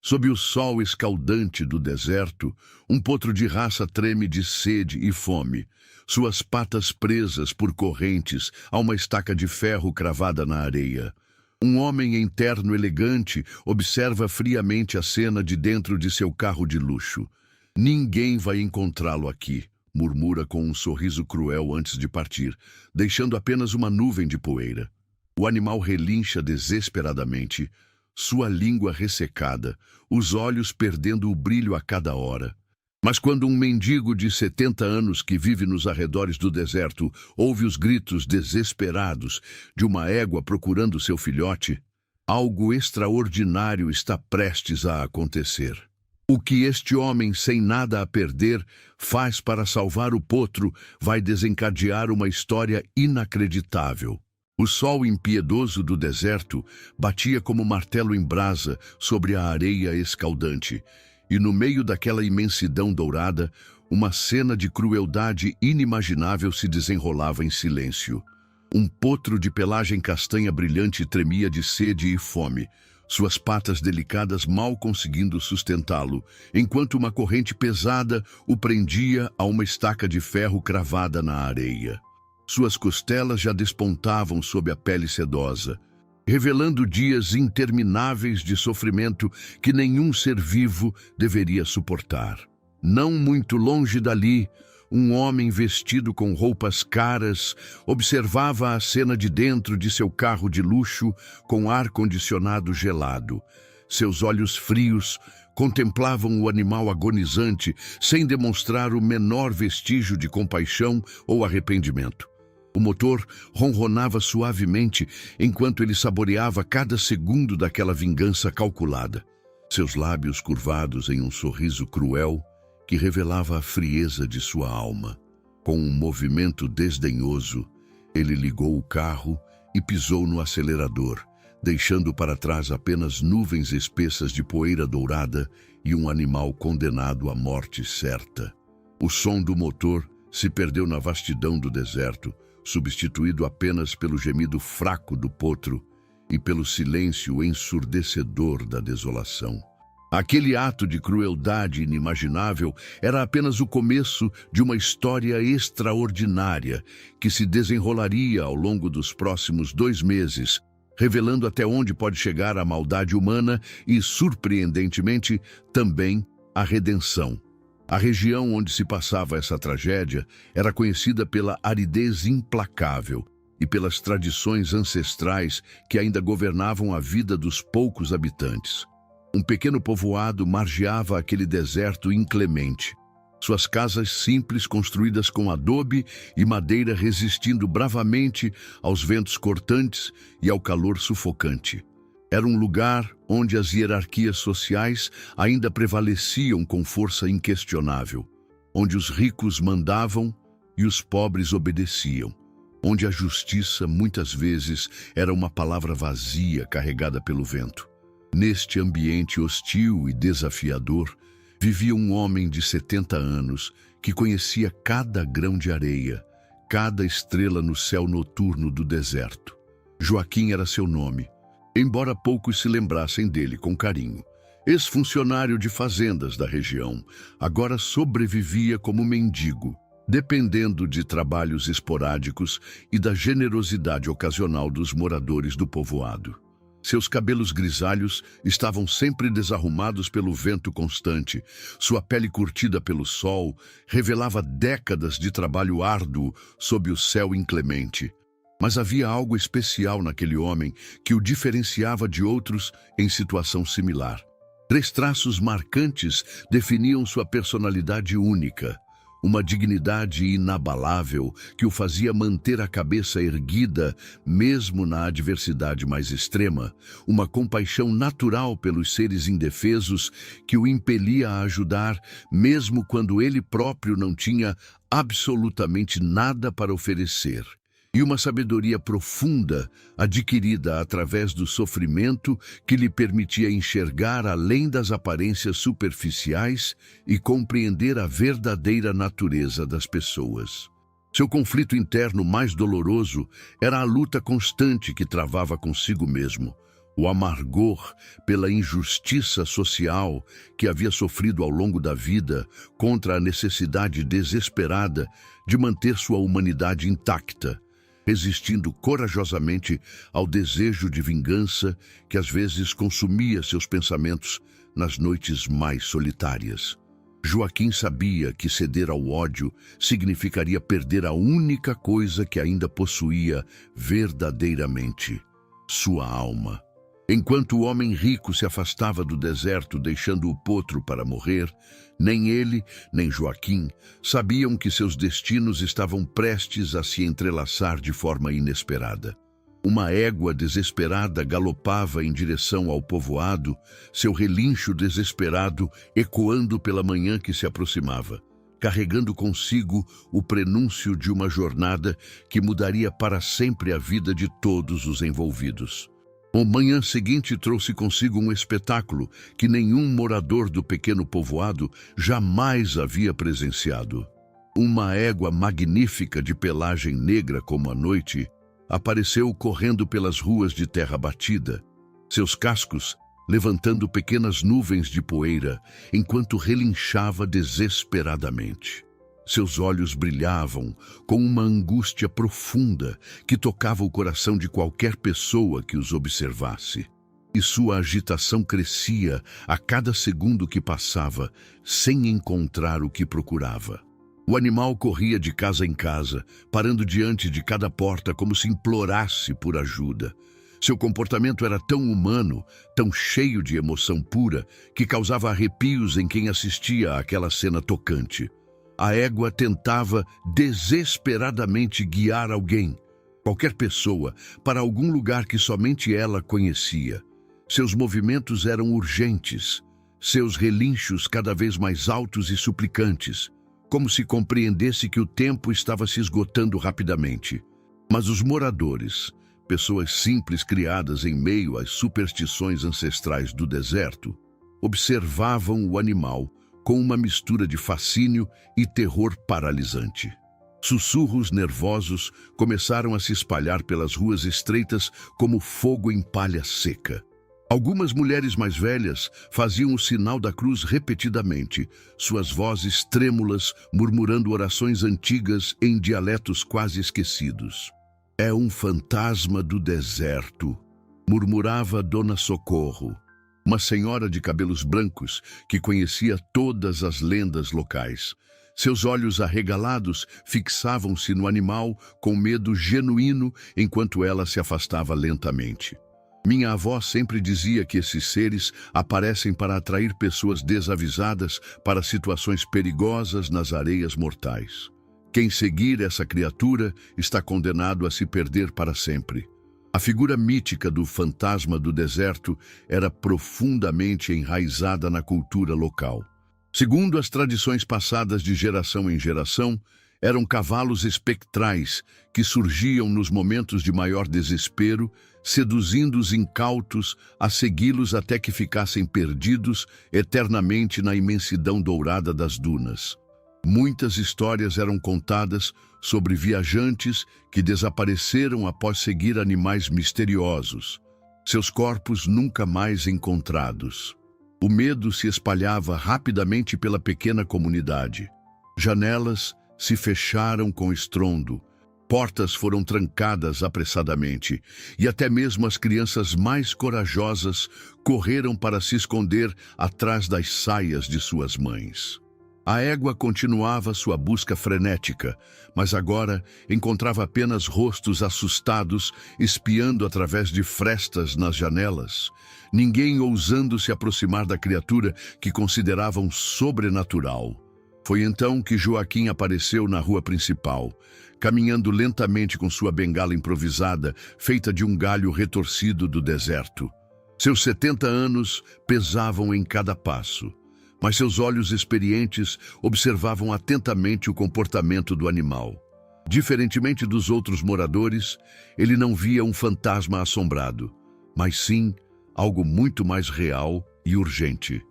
Sob o sol escaldante do deserto, um potro de raça treme de sede e fome, suas patas presas por correntes a uma estaca de ferro cravada na areia. Um homem em terno elegante observa friamente a cena de dentro de seu carro de luxo. Ninguém vai encontrá-lo aqui, murmura com um sorriso cruel antes de partir, deixando apenas uma nuvem de poeira. O animal relincha desesperadamente, sua língua ressecada, os olhos perdendo o brilho a cada hora. Mas quando um mendigo de 70 anos que vive nos arredores do deserto ouve os gritos desesperados de uma égua procurando seu filhote, algo extraordinário está prestes a acontecer. O que este homem, sem nada a perder, faz para salvar o potro vai desencadear uma história inacreditável. O sol impiedoso do deserto batia como martelo em brasa sobre a areia escaldante, e no meio daquela imensidão dourada, uma cena de crueldade inimaginável se desenrolava em silêncio. Um potro de pelagem castanha brilhante tremia de sede e fome, suas patas delicadas mal conseguindo sustentá-lo, enquanto uma corrente pesada o prendia a uma estaca de ferro cravada na areia. Suas costelas já despontavam sob a pele sedosa, revelando dias intermináveis de sofrimento que nenhum ser vivo deveria suportar. Não muito longe dali, um homem vestido com roupas caras observava a cena de dentro de seu carro de luxo com ar-condicionado gelado. Seus olhos frios contemplavam o animal agonizante sem demonstrar o menor vestígio de compaixão ou arrependimento. O motor ronronava suavemente enquanto ele saboreava cada segundo daquela vingança calculada. Seus lábios curvados em um sorriso cruel que revelava a frieza de sua alma. Com um movimento desdenhoso, ele ligou o carro e pisou no acelerador, deixando para trás apenas nuvens espessas de poeira dourada e um animal condenado à morte certa. O som do motor se perdeu na vastidão do deserto, substituído apenas pelo gemido fraco do potro e pelo silêncio ensurdecedor da desolação. Aquele ato de crueldade inimaginável era apenas o começo de uma história extraordinária que se desenrolaria ao longo dos próximos 2 meses, revelando até onde pode chegar a maldade humana e, surpreendentemente, também a redenção. A região onde se passava essa tragédia era conhecida pela aridez implacável e pelas tradições ancestrais que ainda governavam a vida dos poucos habitantes. Um pequeno povoado margeava aquele deserto inclemente. Suas casas simples, construídas com adobe e madeira, resistindo bravamente aos ventos cortantes e ao calor sufocante. Era um lugar onde as hierarquias sociais ainda prevaleciam com força inquestionável, onde os ricos mandavam e os pobres obedeciam, onde a justiça muitas vezes era uma palavra vazia carregada pelo vento. Neste ambiente hostil e desafiador, vivia um homem de 70 anos que conhecia cada grão de areia, cada estrela no céu noturno do deserto. Joaquim era seu nome, embora poucos se lembrassem dele com carinho. Ex-funcionário de fazendas da região, agora sobrevivia como mendigo, dependendo de trabalhos esporádicos e da generosidade ocasional dos moradores do povoado. Seus cabelos grisalhos estavam sempre desarrumados pelo vento constante. Sua pele curtida pelo sol revelava décadas de trabalho árduo sob o céu inclemente. Mas havia algo especial naquele homem que o diferenciava de outros em situação similar. 3 traços marcantes definiam sua personalidade única. Uma dignidade inabalável que o fazia manter a cabeça erguida mesmo na adversidade mais extrema, uma compaixão natural pelos seres indefesos que o impelia a ajudar mesmo quando ele próprio não tinha absolutamente nada para oferecer, e uma sabedoria profunda adquirida através do sofrimento que lhe permitia enxergar além das aparências superficiais e compreender a verdadeira natureza das pessoas. Seu conflito interno mais doloroso era a luta constante que travava consigo mesmo, O amargor pela injustiça social que havia sofrido ao longo da vida contra a necessidade desesperada de manter sua humanidade intacta, resistindo corajosamente ao desejo de vingança que às vezes consumia seus pensamentos nas noites mais solitárias. Joaquim sabia que ceder ao ódio significaria perder a única coisa que ainda possuía verdadeiramente: sua alma. Enquanto o homem rico se afastava do deserto, deixando o potro para morrer, nem ele, nem Joaquim sabiam que seus destinos estavam prestes a se entrelaçar de forma inesperada. Uma égua desesperada galopava em direção ao povoado, seu relincho desesperado ecoando pela manhã que se aproximava, carregando consigo o prenúncio de uma jornada que mudaria para sempre a vida de todos os envolvidos. A manhã seguinte trouxe consigo um espetáculo que nenhum morador do pequeno povoado jamais havia presenciado. Uma égua magnífica de pelagem negra como a noite apareceu correndo pelas ruas de terra batida, seus cascos levantando pequenas nuvens de poeira enquanto relinchava desesperadamente. Seus olhos brilhavam com uma angústia profunda que tocava o coração de qualquer pessoa que os observasse. E sua agitação crescia a cada segundo que passava, sem encontrar o que procurava. O animal corria de casa em casa, parando diante de cada porta como se implorasse por ajuda. Seu comportamento era tão humano, tão cheio de emoção pura, que causava arrepios em quem assistia àquela cena tocante. A égua tentava desesperadamente guiar alguém, qualquer pessoa, para algum lugar que somente ela conhecia. Seus movimentos eram urgentes, seus relinchos cada vez mais altos e suplicantes, como se compreendesse que o tempo estava se esgotando rapidamente. Mas os moradores, pessoas simples criadas em meio às superstições ancestrais do deserto, observavam o animal com uma mistura de fascínio e terror paralisante. Sussurros nervosos começaram a se espalhar pelas ruas estreitas como fogo em palha seca. Algumas mulheres mais velhas faziam o sinal da cruz repetidamente, suas vozes trêmulas murmurando orações antigas em dialetos quase esquecidos. "É um fantasma do deserto", murmurava Dona Socorro, uma senhora de cabelos brancos que conhecia todas as lendas locais. Seus olhos arregalados fixavam-se no animal com medo genuíno enquanto ela se afastava lentamente. Minha avó sempre dizia que esses seres aparecem para atrair pessoas desavisadas para situações perigosas nas areias mortais. Quem seguir essa criatura está condenado a se perder para sempre. A figura mítica do fantasma do deserto era profundamente enraizada na cultura local. Segundo as tradições passadas de geração em geração, eram cavalos espectrais que surgiam nos momentos de maior desespero, seduzindo os incautos a segui-los até que ficassem perdidos eternamente na imensidão dourada das dunas. Muitas histórias eram contadas sobre viajantes que desapareceram após seguir animais misteriosos, seus corpos nunca mais encontrados. O medo se espalhava rapidamente pela pequena comunidade. Janelas se fecharam com estrondo, portas foram trancadas apressadamente, e até mesmo as crianças mais corajosas correram para se esconder atrás das saias de suas mães. A égua continuava sua busca frenética, mas agora encontrava apenas rostos assustados espiando através de frestas nas janelas, ninguém ousando se aproximar da criatura que consideravam sobrenatural. Foi então que Joaquim apareceu na rua principal, caminhando lentamente com sua bengala improvisada, feita de um galho retorcido do deserto. Seus 70 anos pesavam em cada passo, mas seus olhos experientes observavam atentamente o comportamento do animal. Diferentemente dos outros moradores, ele não via um fantasma assombrado, mas sim algo muito mais real e urgente.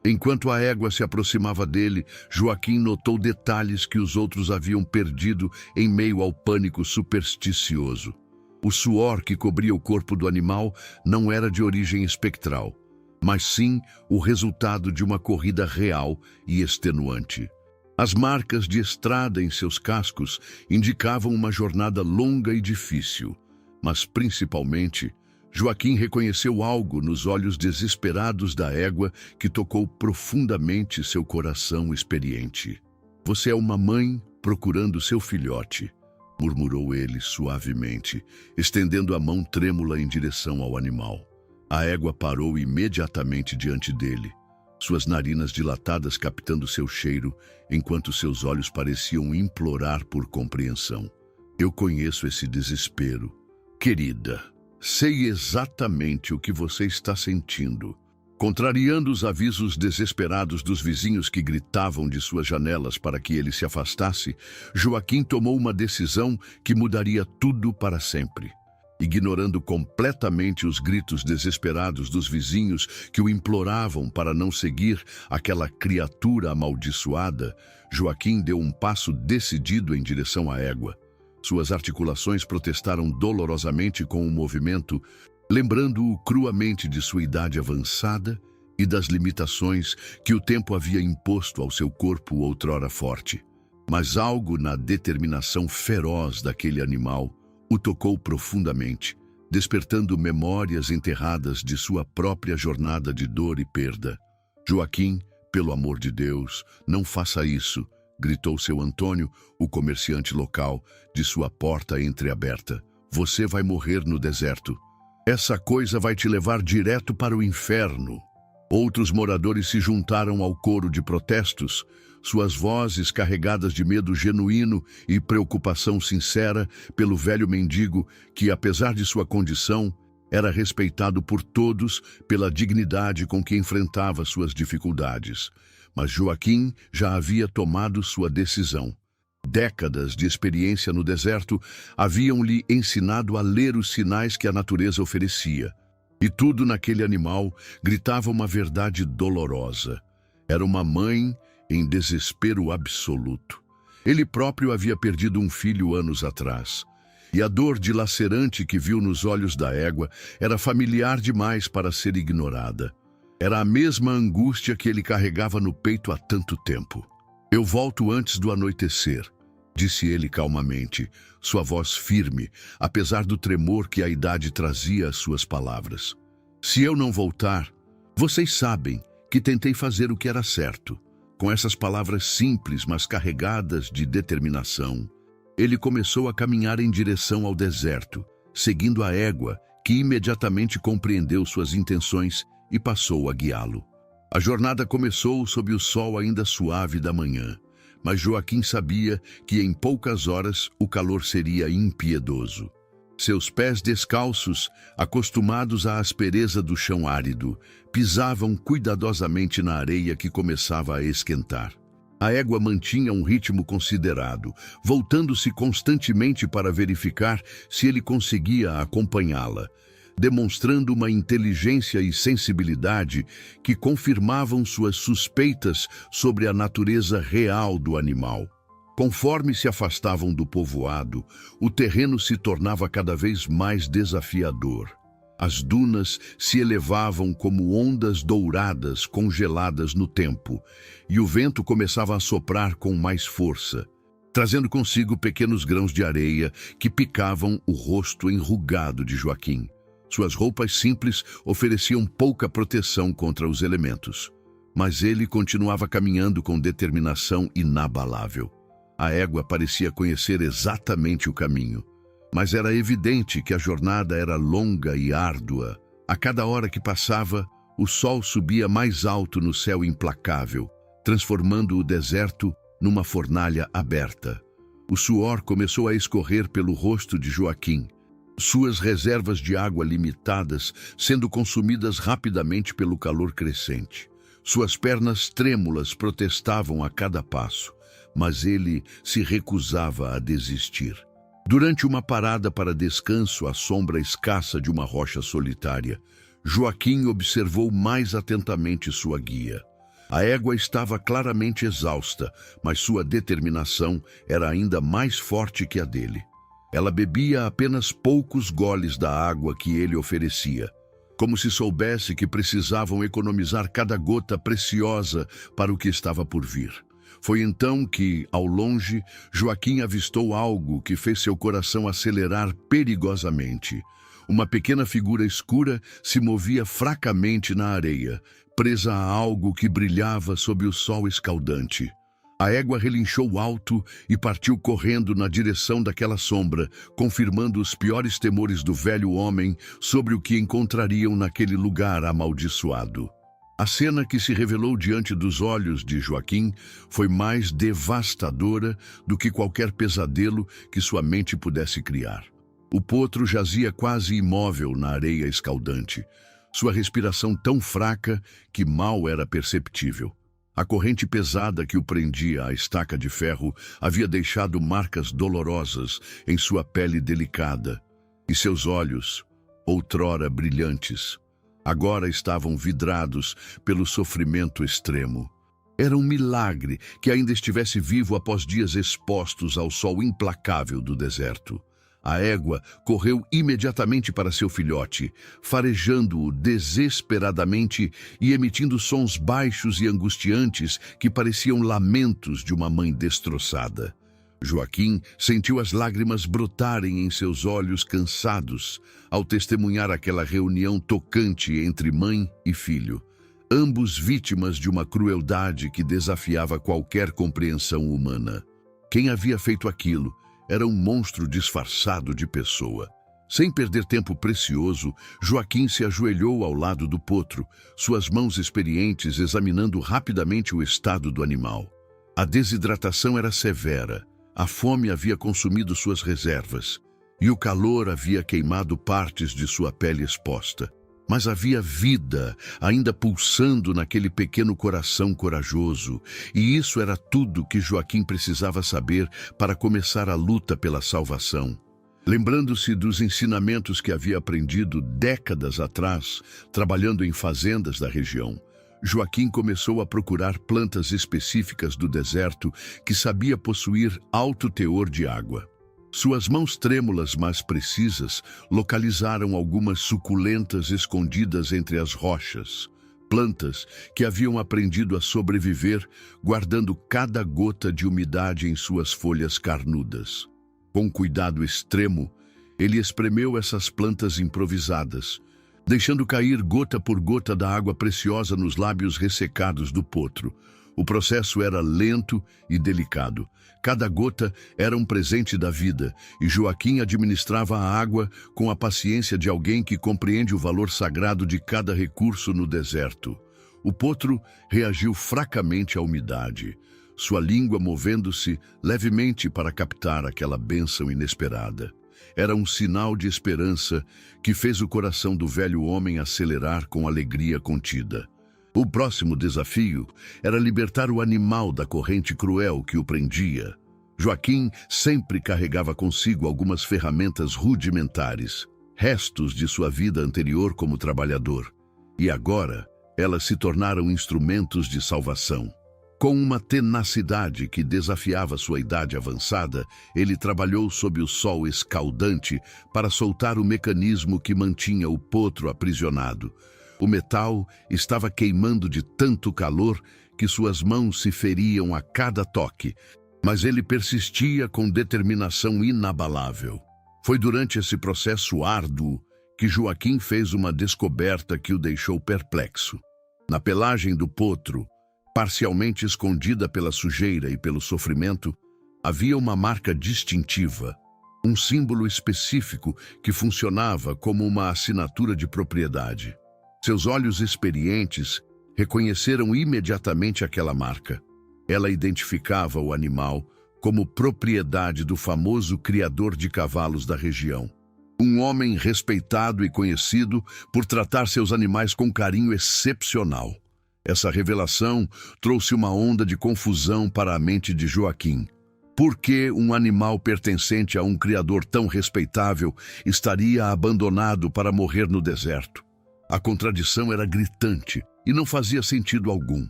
Enquanto a égua se aproximava dele, Joaquim notou detalhes que os outros haviam perdido em meio ao pânico supersticioso. O suor que cobria o corpo do animal não era de origem espectral, mas sim o resultado de uma corrida real e extenuante. As marcas de estrada em seus cascos indicavam uma jornada longa e difícil, mas principalmente, Joaquim reconheceu algo nos olhos desesperados da égua que tocou profundamente seu coração experiente. "Você é uma mãe procurando seu filhote", murmurou ele suavemente, estendendo a mão trêmula em direção ao animal. A égua parou imediatamente diante dele, suas narinas dilatadas captando seu cheiro, enquanto seus olhos pareciam implorar por compreensão. "Eu conheço esse desespero. Querida, sei exatamente o que você está sentindo." Contrariando os avisos desesperados dos vizinhos que gritavam de suas janelas para que ele se afastasse, Joaquim tomou uma decisão que mudaria tudo para sempre. Ignorando completamente os gritos desesperados dos vizinhos que o imploravam para não seguir aquela criatura amaldiçoada, Joaquim deu um passo decidido em direção à égua. Suas articulações protestaram dolorosamente com o movimento, lembrando-o cruamente de sua idade avançada e das limitações que o tempo havia imposto ao seu corpo outrora forte. Mas algo na determinação feroz daquele animal o tocou profundamente, despertando memórias enterradas de sua própria jornada de dor e perda. "Joaquim, pelo amor de Deus, não faça isso", gritou seu Antônio, o comerciante local, de sua porta entreaberta. "Você vai morrer no deserto. Essa coisa vai te levar direto para o inferno." Outros moradores se juntaram ao coro de protestos, suas vozes carregadas de medo genuíno e preocupação sincera pelo velho mendigo que, apesar de sua condição, era respeitado por todos pela dignidade com que enfrentava suas dificuldades. Mas Joaquim já havia tomado sua decisão. Décadas de experiência no deserto haviam-lhe ensinado a ler os sinais que a natureza oferecia. E tudo naquele animal gritava uma verdade dolorosa. Era uma mãe em desespero absoluto. Ele próprio havia perdido um filho anos atrás. E a dor dilacerante que viu nos olhos da égua era familiar demais para ser ignorada. Era a mesma angústia que ele carregava no peito há tanto tempo. "Eu volto antes do anoitecer", disse ele calmamente, sua voz firme, apesar do tremor que a idade trazia às suas palavras. "Se eu não voltar, vocês sabem que tentei fazer o que era certo." Com essas palavras simples, mas carregadas de determinação, ele começou a caminhar em direção ao deserto, seguindo a égua, que imediatamente compreendeu suas intenções e passou a guiá-lo. A jornada começou sob o sol ainda suave da manhã, mas Joaquim sabia que em poucas horas o calor seria impiedoso. Seus pés descalços, acostumados à aspereza do chão árido, pisavam cuidadosamente na areia que começava a esquentar. A égua mantinha um ritmo considerado, voltando-se constantemente para verificar se ele conseguia acompanhá-la, demonstrando uma inteligência e sensibilidade que confirmavam suas suspeitas sobre a natureza real do animal. Conforme se afastavam do povoado, o terreno se tornava cada vez mais desafiador. As dunas se elevavam como ondas douradas congeladas no tempo, e o vento começava a soprar com mais força, trazendo consigo pequenos grãos de areia que picavam o rosto enrugado de Joaquim. Suas roupas simples ofereciam pouca proteção contra os elementos, mas ele continuava caminhando com determinação inabalável. A égua parecia conhecer exatamente o caminho, mas era evidente que a jornada era longa e árdua. A cada hora que passava, o sol subia mais alto no céu implacável, transformando o deserto numa fornalha aberta. O suor começou a escorrer pelo rosto de Joaquim, suas reservas de água limitadas sendo consumidas rapidamente pelo calor crescente. Suas pernas trêmulas protestavam a cada passo, mas ele se recusava a desistir. Durante uma parada para descanso à sombra escassa de uma rocha solitária, Joaquim observou mais atentamente sua guia. A égua estava claramente exausta, mas sua determinação era ainda mais forte que a dele. Ela bebia apenas poucos goles da água que ele oferecia, como se soubesse que precisavam economizar cada gota preciosa para o que estava por vir. Foi então que, ao longe, Joaquim avistou algo que fez seu coração acelerar perigosamente. Uma pequena figura escura se movia fracamente na areia, presa a algo que brilhava sob o sol escaldante. A égua relinchou alto e partiu correndo na direção daquela sombra, confirmando os piores temores do velho homem sobre o que encontrariam naquele lugar amaldiçoado. A cena que se revelou diante dos olhos de Joaquim foi mais devastadora do que qualquer pesadelo que sua mente pudesse criar. O potro jazia quase imóvel na areia escaldante, sua respiração tão fraca que mal era perceptível. A corrente pesada que o prendia à estaca de ferro havia deixado marcas dolorosas em sua pele delicada, e seus olhos, outrora brilhantes, agora estavam vidrados pelo sofrimento extremo. Era um milagre que ainda estivesse vivo após dias expostos ao sol implacável do deserto. A égua correu imediatamente para seu filhote, farejando-o desesperadamente e emitindo sons baixos e angustiantes que pareciam lamentos de uma mãe destroçada. Joaquim sentiu as lágrimas brotarem em seus olhos cansados ao testemunhar aquela reunião tocante entre mãe e filho, ambos vítimas de uma crueldade que desafiava qualquer compreensão humana. Quem havia feito aquilo era um monstro disfarçado de pessoa. Sem perder tempo precioso, Joaquim se ajoelhou ao lado do potro, suas mãos experientes examinando rapidamente o estado do animal. A desidratação era severa, a fome havia consumido suas reservas, e o calor havia queimado partes de sua pele exposta. Mas havia vida ainda pulsando naquele pequeno coração corajoso, e isso era tudo que Joaquim precisava saber para começar a luta pela salvação. Lembrando-se dos ensinamentos que havia aprendido décadas atrás, trabalhando em fazendas da região, Joaquim começou a procurar plantas específicas do deserto que sabia possuir alto teor de água. Suas mãos trêmulas, mas precisas, localizaram algumas suculentas escondidas entre as rochas. Plantas que haviam aprendido a sobreviver, guardando cada gota de umidade em suas folhas carnudas. Com cuidado extremo, ele espremeu essas plantas improvisadas, deixando cair gota por gota da água preciosa nos lábios ressecados do potro. O processo era lento e delicado. Cada gota era um presente da vida, e Joaquim administrava a água com a paciência de alguém que compreende o valor sagrado de cada recurso no deserto. O potro reagiu fracamente à umidade, sua língua movendo-se levemente para captar aquela bênção inesperada. Era um sinal de esperança que fez o coração do velho homem acelerar com alegria contida. O próximo desafio era libertar o animal da corrente cruel que o prendia. Joaquim sempre carregava consigo algumas ferramentas rudimentares, restos de sua vida anterior como trabalhador, e agora elas se tornaram instrumentos de salvação. Com uma tenacidade que desafiava sua idade avançada, ele trabalhou sob o sol escaldante para soltar o mecanismo que mantinha o potro aprisionado. O metal estava queimando de tanto calor que suas mãos se feriam a cada toque, mas ele persistia com determinação inabalável. Foi durante esse processo árduo que Joaquim fez uma descoberta que o deixou perplexo. Na pelagem do potro, parcialmente escondida pela sujeira e pelo sofrimento, havia uma marca distintiva, um símbolo específico que funcionava como uma assinatura de propriedade. Seus olhos experientes reconheceram imediatamente aquela marca. Ela identificava o animal como propriedade do famoso criador de cavalos da região. Um homem respeitado e conhecido por tratar seus animais com carinho excepcional. Essa revelação trouxe uma onda de confusão para a mente de Joaquim. Por que um animal pertencente a um criador tão respeitável estaria abandonado para morrer no deserto? A contradição era gritante e não fazia sentido algum.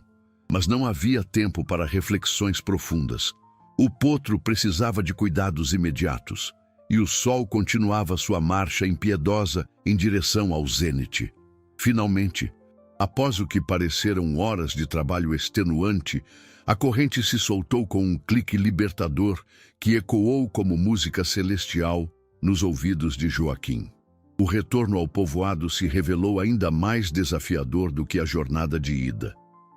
Mas não havia tempo para reflexões profundas. O potro precisava de cuidados imediatos, e o sol continuava sua marcha impiedosa em direção ao zênite. Finalmente, após o que pareceram horas de trabalho extenuante, a corrente se soltou com um clique libertador que ecoou como música celestial nos ouvidos de Joaquim. O retorno ao povoado se revelou ainda mais desafiador do que a jornada de ida.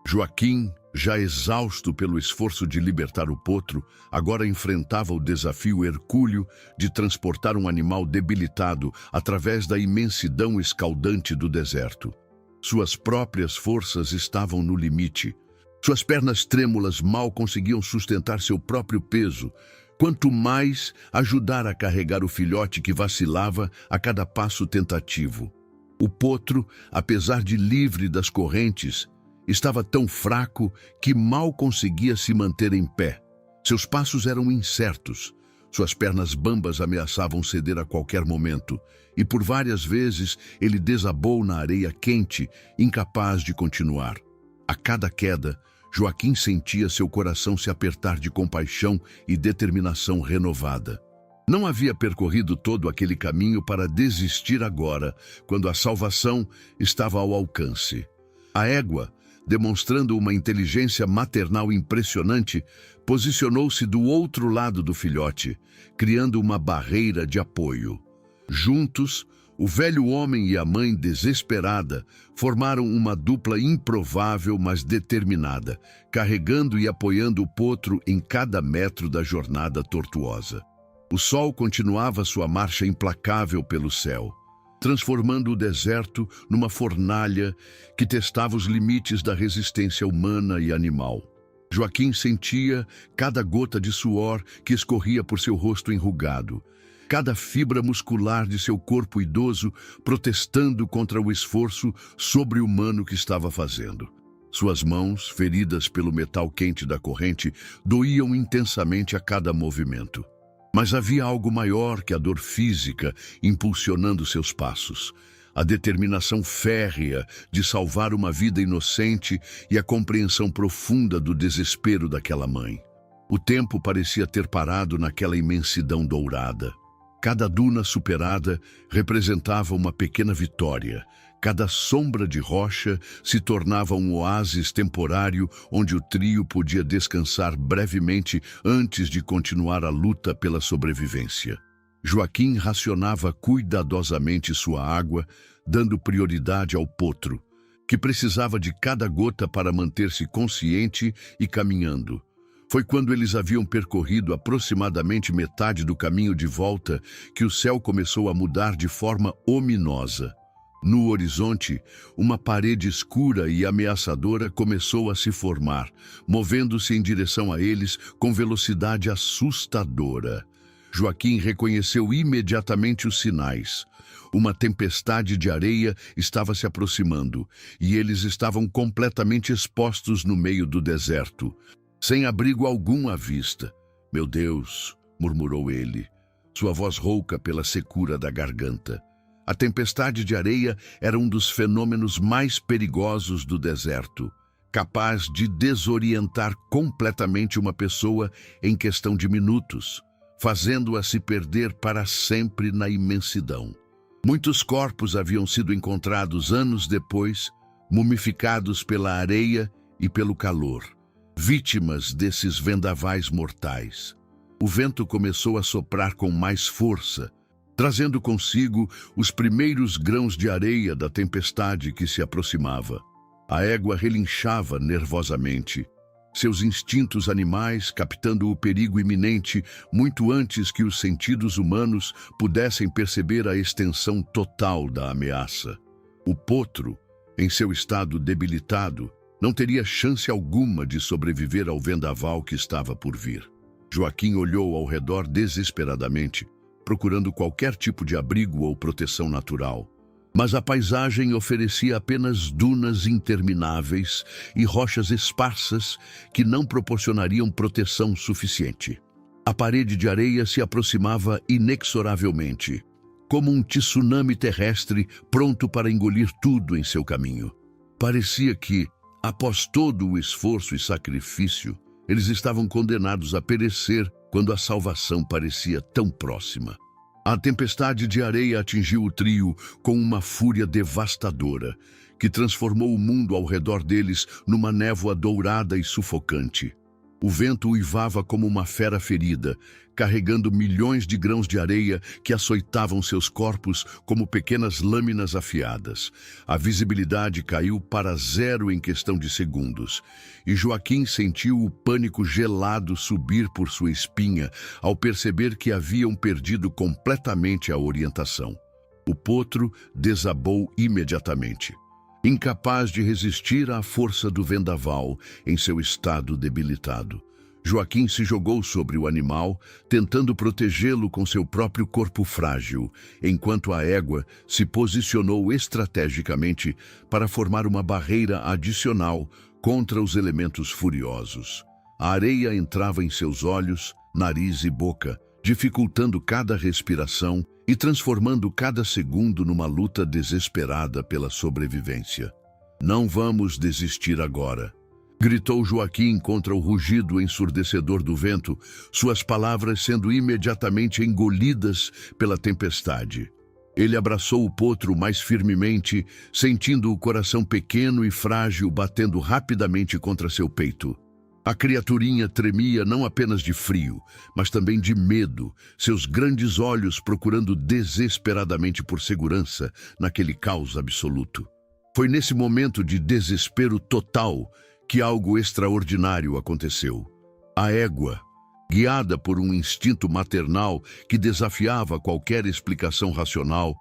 Joaquim, já exausto pelo esforço de libertar o potro, agora enfrentava o desafio hercúleo de transportar um animal debilitado através da imensidão escaldante do deserto. Suas próprias forças estavam no limite. Suas pernas trêmulas mal conseguiam sustentar seu próprio peso, quanto mais ajudar a carregar o filhote que vacilava a cada passo tentativo. O potro, apesar de livre das correntes, estava tão fraco que mal conseguia se manter em pé. Seus passos eram incertos. Suas pernas bambas ameaçavam ceder a qualquer momento, e por várias vezes ele desabou na areia quente, incapaz de continuar. A cada queda, Joaquim sentia seu coração se apertar de compaixão e determinação renovada. Não havia percorrido todo aquele caminho para desistir agora, quando a salvação estava ao alcance. A égua, demonstrando uma inteligência maternal impressionante, posicionou-se do outro lado do filhote, criando uma barreira de apoio. Juntos, o velho homem e a mãe desesperada formaram uma dupla improvável, mas determinada, carregando e apoiando o potro em cada metro da jornada tortuosa. O sol continuava sua marcha implacável pelo céu, transformando o deserto numa fornalha que testava os limites da resistência humana e animal. Joaquim sentia cada gota de suor que escorria por seu rosto enrugado, cada fibra muscular de seu corpo idoso protestando contra o esforço sobre-humano que estava fazendo. Suas mãos, feridas pelo metal quente da corrente, doíam intensamente a cada movimento. Mas havia algo maior que a dor física impulsionando seus passos. A determinação férrea de salvar uma vida inocente e a compreensão profunda do desespero daquela mãe. O tempo parecia ter parado naquela imensidão dourada. Cada duna superada representava uma pequena vitória. Cada sombra de rocha se tornava um oásis temporário onde o trio podia descansar brevemente antes de continuar a luta pela sobrevivência. Joaquim racionava cuidadosamente sua água, dando prioridade ao potro, que precisava de cada gota para manter-se consciente e caminhando. Foi quando eles haviam percorrido aproximadamente metade do caminho de volta que o céu começou a mudar de forma ominosa. No horizonte, uma parede escura e ameaçadora começou a se formar, movendo-se em direção a eles com velocidade assustadora. Joaquim reconheceu imediatamente os sinais. Uma tempestade de areia estava se aproximando, e eles estavam completamente expostos no meio do deserto, sem abrigo algum à vista. "Meu Deus", murmurou ele, sua voz rouca pela secura da garganta. A tempestade de areia era um dos fenômenos mais perigosos do deserto, capaz de desorientar completamente uma pessoa em questão de minutos, fazendo-a se perder para sempre na imensidão. Muitos corpos haviam sido encontrados anos depois, mumificados pela areia e pelo calor, vítimas desses vendavais mortais. O vento começou a soprar com mais força, trazendo consigo os primeiros grãos de areia da tempestade que se aproximava. A égua relinchava nervosamente, seus instintos animais captando o perigo iminente muito antes que os sentidos humanos pudessem perceber a extensão total da ameaça. O potro, em seu estado debilitado, não teria chance alguma de sobreviver ao vendaval que estava por vir. Joaquim olhou ao redor desesperadamente, procurando qualquer tipo de abrigo ou proteção natural. Mas a paisagem oferecia apenas dunas intermináveis e rochas esparsas que não proporcionariam proteção suficiente. A parede de areia se aproximava inexoravelmente, como um tsunami terrestre pronto para engolir tudo em seu caminho. Parecia que, após todo o esforço e sacrifício, eles estavam condenados a perecer quando a salvação parecia tão próxima. A tempestade de areia atingiu o trio com uma fúria devastadora, que transformou o mundo ao redor deles numa névoa dourada e sufocante. O vento uivava como uma fera ferida, carregando milhões de grãos de areia que açoitavam seus corpos como pequenas lâminas afiadas. A visibilidade caiu para zero em questão de segundos, e Joaquim sentiu o pânico gelado subir por sua espinha ao perceber que haviam perdido completamente a orientação. O potro desabou imediatamente. Incapaz de resistir à força do vendaval em seu estado debilitado, Joaquim se jogou sobre o animal, tentando protegê-lo com seu próprio corpo frágil, enquanto a égua se posicionou estrategicamente para formar uma barreira adicional contra os elementos furiosos. A areia entrava em seus olhos, nariz e boca, dificultando cada respiração e transformando cada segundo numa luta desesperada pela sobrevivência. "Não vamos desistir agora", gritou Joaquim contra o rugido ensurdecedor do vento, suas palavras sendo imediatamente engolidas pela tempestade. Ele abraçou o potro mais firmemente, sentindo o coração pequeno e frágil batendo rapidamente contra seu peito. A criaturinha tremia não apenas de frio, mas também de medo, seus grandes olhos procurando desesperadamente por segurança naquele caos absoluto. Foi nesse momento de desespero total que algo extraordinário aconteceu. A égua, guiada por um instinto maternal que desafiava qualquer explicação racional,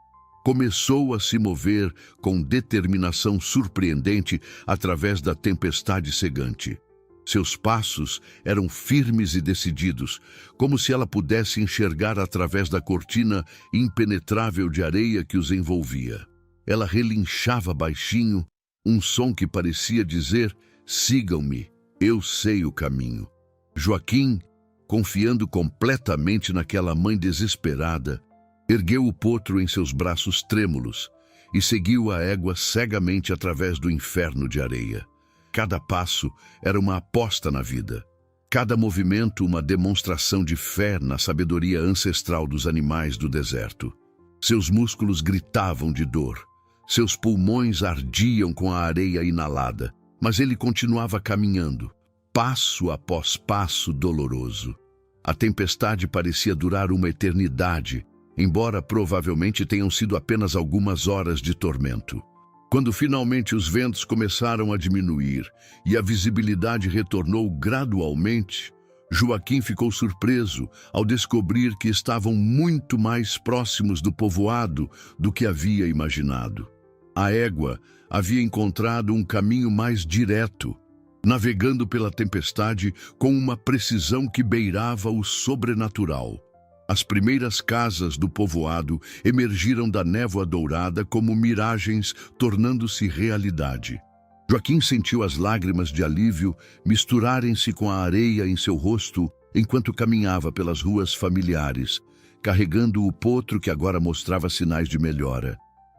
começou a se mover com determinação surpreendente através da tempestade cegante. Seus passos eram firmes e decididos, como se ela pudesse enxergar através da cortina impenetrável de areia que os envolvia. Ela relinchava baixinho, um som que parecia dizer: "Sigam-me, eu sei o caminho." Joaquim, confiando completamente naquela mãe desesperada, ergueu o potro em seus braços trêmulos e seguiu a égua cegamente através do inferno de areia. Cada passo era uma aposta na vida. Cada movimento uma demonstração de fé na sabedoria ancestral dos animais do deserto. Seus músculos gritavam de dor. Seus pulmões ardiam com a areia inalada, mas ele continuava caminhando, passo após passo doloroso. A tempestade parecia durar uma eternidade, embora provavelmente tenham sido apenas algumas horas de tormento. Quando finalmente os ventos começaram a diminuir e a visibilidade retornou gradualmente, Joaquim ficou surpreso ao descobrir que estavam muito mais próximos do povoado do que havia imaginado. A égua havia encontrado um caminho mais direto, navegando pela tempestade com uma precisão que beirava o sobrenatural. As primeiras casas do povoado emergiram da névoa dourada como miragens, tornando-se realidade. Joaquim sentiu as lágrimas de alívio misturarem-se com a areia em seu rosto enquanto caminhava pelas ruas familiares, carregando o potro que agora mostrava sinais de melhora.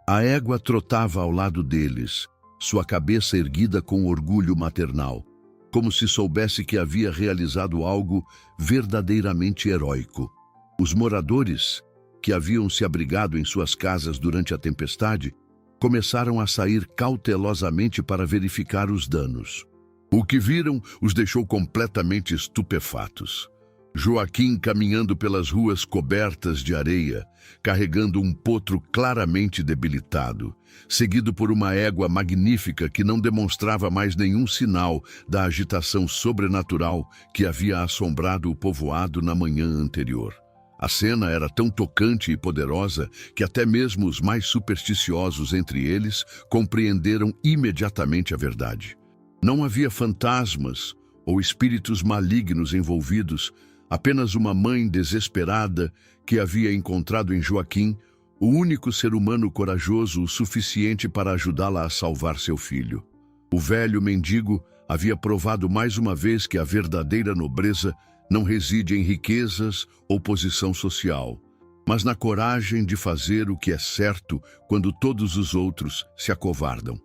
A égua trotava ao lado deles, sua cabeça erguida com orgulho maternal, como se soubesse que havia realizado algo verdadeiramente heróico. Os moradores, que haviam se abrigado em suas casas durante a tempestade, começaram a sair cautelosamente para verificar os danos. O que viram os deixou completamente estupefatos. Joaquim caminhando pelas ruas cobertas de areia, carregando um potro claramente debilitado, seguido por uma égua magnífica que não demonstrava mais nenhum sinal da agitação sobrenatural que havia assombrado o povoado na manhã anterior. A cena era tão tocante e poderosa que até mesmo os mais supersticiosos entre eles compreenderam imediatamente a verdade. Não havia fantasmas ou espíritos malignos envolvidos, apenas uma mãe desesperada que havia encontrado em Joaquim o único ser humano corajoso o suficiente para ajudá-la a salvar seu filho. O velho mendigo havia provado mais uma vez que a verdadeira nobreza não reside em riquezas ou posição social, mas na coragem de fazer o que é certo quando todos os outros se acovardam.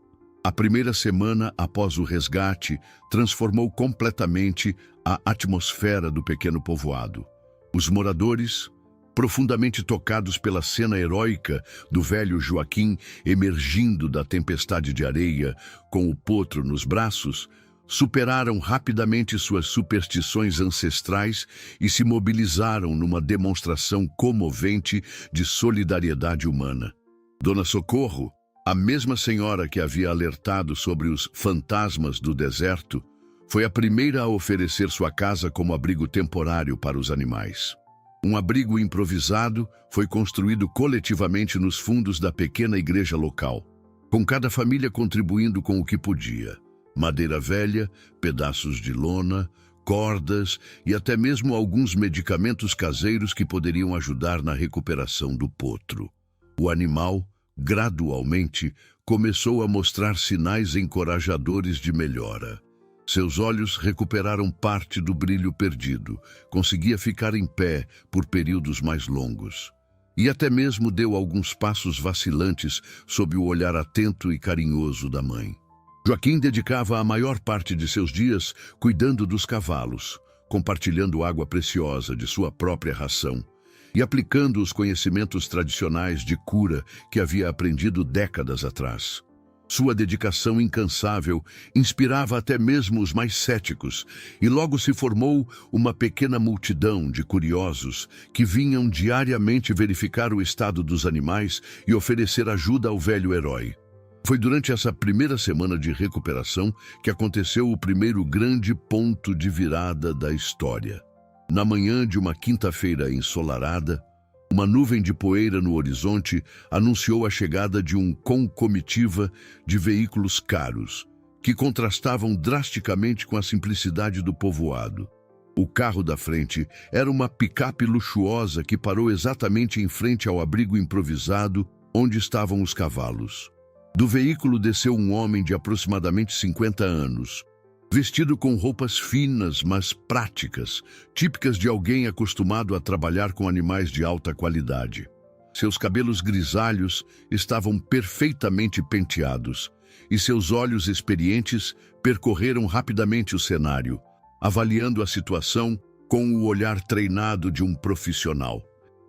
A primeira semana após o resgate transformou completamente a atmosfera do pequeno povoado. Os moradores, Profundamente tocados pela cena heróica do velho Joaquim emergindo da tempestade de areia com o potro nos braços, superaram rapidamente suas superstições ancestrais e se mobilizaram numa demonstração comovente de solidariedade humana. Dona Socorro, a mesma senhora que havia alertado sobre os fantasmas do deserto, foi a primeira a oferecer sua casa como abrigo temporário para os animais. Um abrigo improvisado foi construído coletivamente nos fundos da pequena igreja local, com cada família contribuindo com o que podia: madeira velha, pedaços de lona, cordas e até mesmo alguns medicamentos caseiros que poderiam ajudar na recuperação do potro. O animal, gradualmente, começou a mostrar sinais encorajadores de melhora. Seus olhos recuperaram parte do brilho perdido, conseguia ficar em pé por períodos mais longos. E até mesmo deu alguns passos vacilantes sob o olhar atento e carinhoso da mãe. Joaquim dedicava a maior parte de seus dias cuidando dos cavalos, compartilhando água preciosa de sua própria ração e aplicando os conhecimentos tradicionais de cura que havia aprendido décadas atrás. Sua dedicação incansável inspirava até mesmo os mais céticos, e logo se formou uma pequena multidão de curiosos que vinham diariamente verificar o estado dos animais e oferecer ajuda ao velho herói. Foi durante essa primeira semana de recuperação que aconteceu o primeiro grande ponto de virada da história. Na manhã de uma quinta-feira ensolarada, uma nuvem de poeira no horizonte anunciou a chegada de comitiva de veículos caros, que contrastavam drasticamente com a simplicidade do povoado. O carro da frente era uma picape luxuosa que parou exatamente em frente ao abrigo improvisado onde estavam os cavalos. Do veículo desceu um homem de aproximadamente 50 anos, vestido com roupas finas, mas práticas, típicas de alguém acostumado a trabalhar com animais de alta qualidade. Seus cabelos grisalhos estavam perfeitamente penteados, e seus olhos experientes percorreram rapidamente o cenário, avaliando a situação com o olhar treinado de um profissional.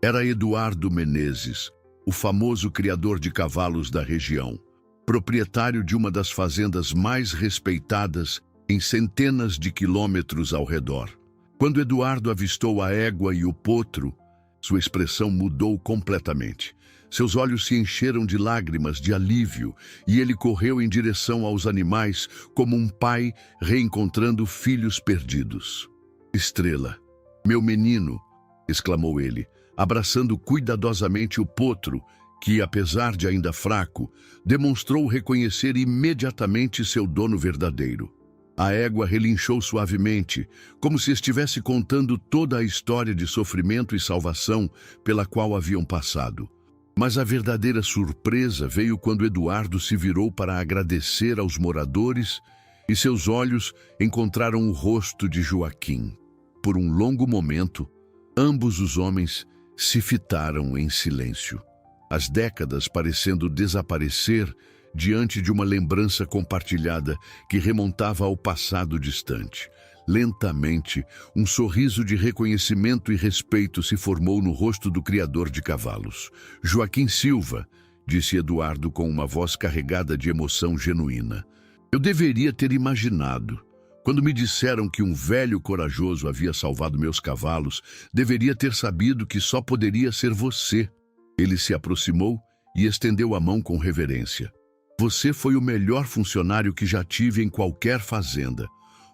Era Eduardo Menezes, o famoso criador de cavalos da região, proprietário de uma das fazendas mais respeitadas em centenas de quilômetros ao redor. Quando Eduardo avistou a égua e o potro, sua expressão mudou completamente. Seus olhos se encheram de lágrimas de alívio e ele correu em direção aos animais como um pai reencontrando filhos perdidos. "Estrela, meu menino!" exclamou ele, abraçando cuidadosamente o potro, que, apesar de ainda fraco, demonstrou reconhecer imediatamente seu dono verdadeiro. A égua relinchou suavemente, como se estivesse contando toda a história de sofrimento e salvação pela qual haviam passado. Mas a verdadeira surpresa veio quando Eduardo se virou para agradecer aos moradores e seus olhos encontraram o rosto de Joaquim. Por um longo momento, ambos os homens se fitaram em silêncio, as décadas parecendo desaparecer diante de uma lembrança compartilhada que remontava ao passado distante. Lentamente, um sorriso de reconhecimento e respeito se formou no rosto do criador de cavalos. "Joaquim Silva", disse Eduardo com uma voz carregada de emoção genuína. "Eu deveria ter imaginado. Quando me disseram que um velho corajoso havia salvado meus cavalos, deveria ter sabido que só poderia ser você." Ele se aproximou e estendeu a mão com reverência. "Você foi o melhor funcionário que já tive em qualquer fazenda.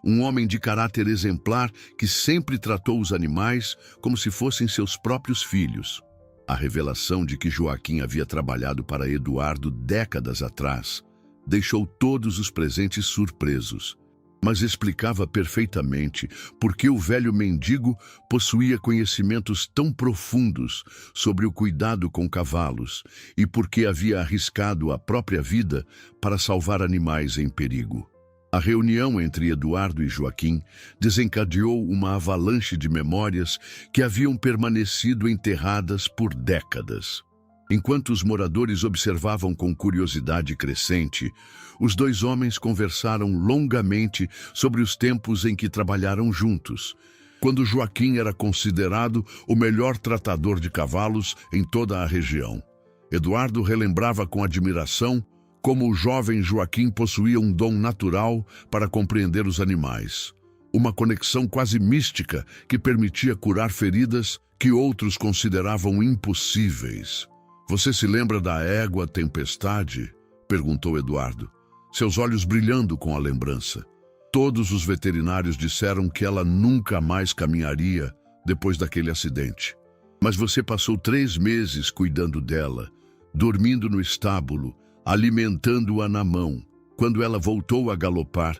Um homem de caráter exemplar que sempre tratou os animais como se fossem seus próprios filhos." A revelação de que Joaquim havia trabalhado para Eduardo décadas atrás deixou todos os presentes surpresos, mas explicava perfeitamente por que o velho mendigo possuía conhecimentos tão profundos sobre o cuidado com cavalos e por que havia arriscado a própria vida para salvar animais em perigo. A reunião entre Eduardo e Joaquim desencadeou uma avalanche de memórias que haviam permanecido enterradas por décadas. Enquanto os moradores observavam com curiosidade crescente, os dois homens conversaram longamente sobre os tempos em que trabalharam juntos, quando Joaquim era considerado o melhor tratador de cavalos em toda a região. Eduardo relembrava com admiração como o jovem Joaquim possuía um dom natural para compreender os animais. Uma conexão quase mística que permitia curar feridas que outros consideravam impossíveis. "Você se lembra da égua Tempestade?" perguntou Eduardo, seus olhos brilhando com a lembrança. Todos os veterinários disseram que ela nunca mais caminharia depois daquele acidente. "Mas você passou 3 meses cuidando dela, dormindo no estábulo, alimentando-a na mão. Quando ela voltou a galopar,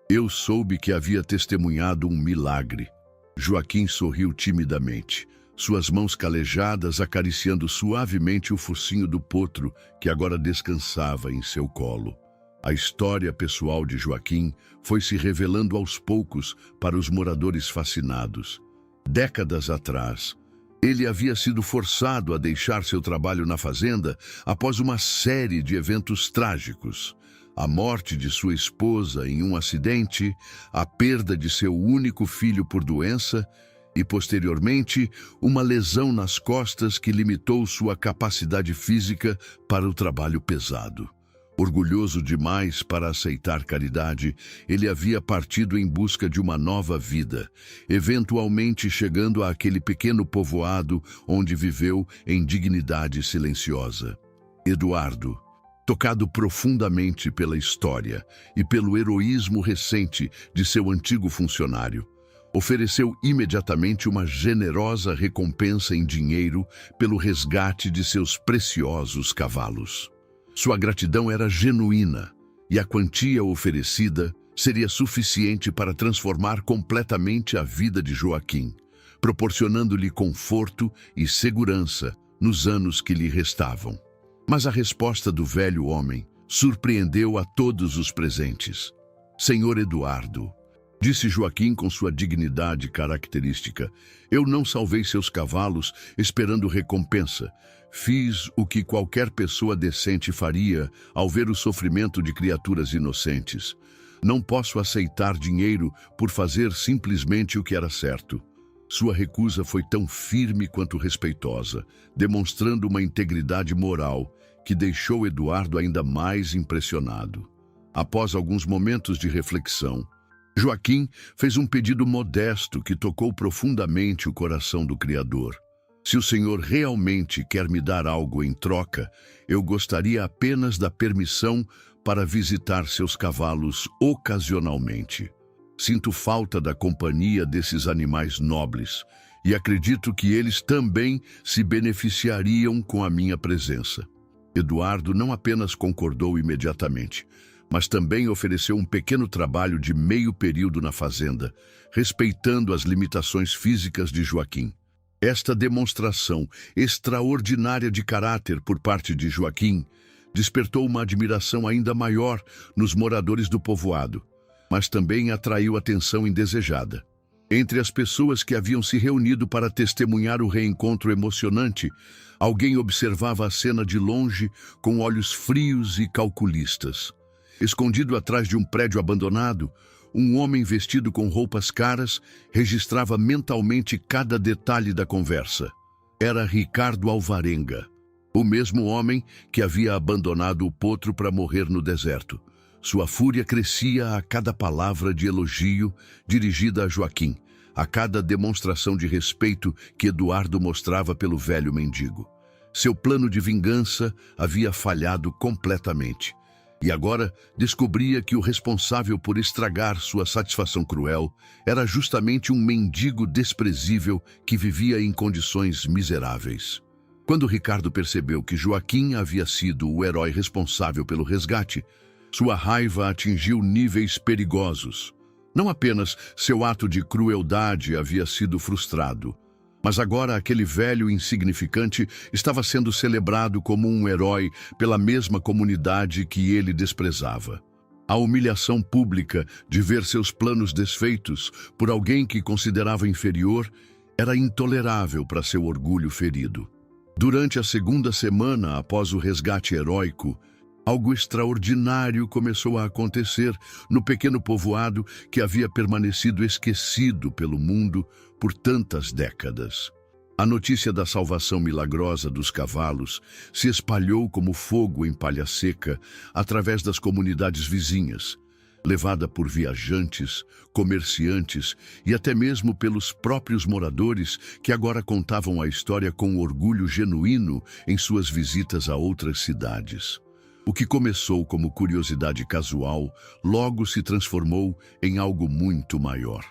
eu soube que havia testemunhado um milagre." Joaquim sorriu timidamente, suas mãos calejadas acariciando suavemente o focinho do potro que agora descansava em seu colo. A história pessoal de Joaquim foi se revelando aos poucos para os moradores fascinados. Décadas atrás, ele havia sido forçado a deixar seu trabalho na fazenda após uma série de eventos trágicos. A morte de sua esposa em um acidente, a perda de seu único filho por doença e, posteriormente, uma lesão nas costas que limitou sua capacidade física para o trabalho pesado. Orgulhoso demais para aceitar caridade, ele havia partido em busca de uma nova vida, eventualmente chegando àquele pequeno povoado onde viveu em dignidade silenciosa. Eduardo, tocado profundamente pela história e pelo heroísmo recente de seu antigo funcionário, ofereceu imediatamente uma generosa recompensa em dinheiro pelo resgate de seus preciosos cavalos. Sua gratidão era genuína e a quantia oferecida seria suficiente para transformar completamente a vida de Joaquim, proporcionando-lhe conforto e segurança nos anos que lhe restavam. Mas a resposta do velho homem surpreendeu a todos os presentes. "Senhor Eduardo", disse Joaquim com sua dignidade característica, "eu não salvei seus cavalos esperando recompensa. Fiz o que qualquer pessoa decente faria ao ver o sofrimento de criaturas inocentes. Não posso aceitar dinheiro por fazer simplesmente o que era certo." Sua recusa foi tão firme quanto respeitosa, demonstrando uma integridade moral que deixou Eduardo ainda mais impressionado. Após alguns momentos de reflexão, Joaquim fez um pedido modesto que tocou profundamente o coração do Criador. "Se o Senhor realmente quer me dar algo em troca, eu gostaria apenas da permissão para visitar seus cavalos ocasionalmente. Sinto falta da companhia desses animais nobres e acredito que eles também se beneficiariam com a minha presença." Eduardo não apenas concordou imediatamente, mas também ofereceu um pequeno trabalho de meio período na fazenda, respeitando as limitações físicas de Joaquim. Esta demonstração extraordinária de caráter por parte de Joaquim despertou uma admiração ainda maior nos moradores do povoado, mas também atraiu atenção indesejada. Entre as pessoas que haviam se reunido para testemunhar o reencontro emocionante, alguém observava a cena de longe com olhos frios e calculistas. Escondido atrás de um prédio abandonado, um homem vestido com roupas caras registrava mentalmente cada detalhe da conversa. Era Ricardo Alvarenga, o mesmo homem que havia abandonado o potro para morrer no deserto. Sua fúria crescia a cada palavra de elogio dirigida a Joaquim, a cada demonstração de respeito que Eduardo mostrava pelo velho mendigo. Seu plano de vingança havia falhado completamente. E agora descobria que o responsável por estragar sua satisfação cruel era justamente um mendigo desprezível que vivia em condições miseráveis. Quando Ricardo percebeu que Joaquim havia sido o herói responsável pelo resgate, sua raiva atingiu níveis perigosos. Não apenas seu ato de crueldade havia sido frustrado, mas agora aquele velho insignificante estava sendo celebrado como um herói pela mesma comunidade que ele desprezava. A humilhação pública de ver seus planos desfeitos por alguém que considerava inferior era intolerável para seu orgulho ferido. Durante a segunda semana após o resgate heróico, Algo extraordinário começou a acontecer no pequeno povoado que havia permanecido esquecido pelo mundo por tantas décadas. A notícia da salvação milagrosa dos cavalos se espalhou como fogo em palha seca através das comunidades vizinhas, levada por viajantes, comerciantes e até mesmo pelos próprios moradores que agora contavam a história com orgulho genuíno em suas visitas a outras cidades. O que começou como curiosidade casual, logo se transformou em algo muito maior.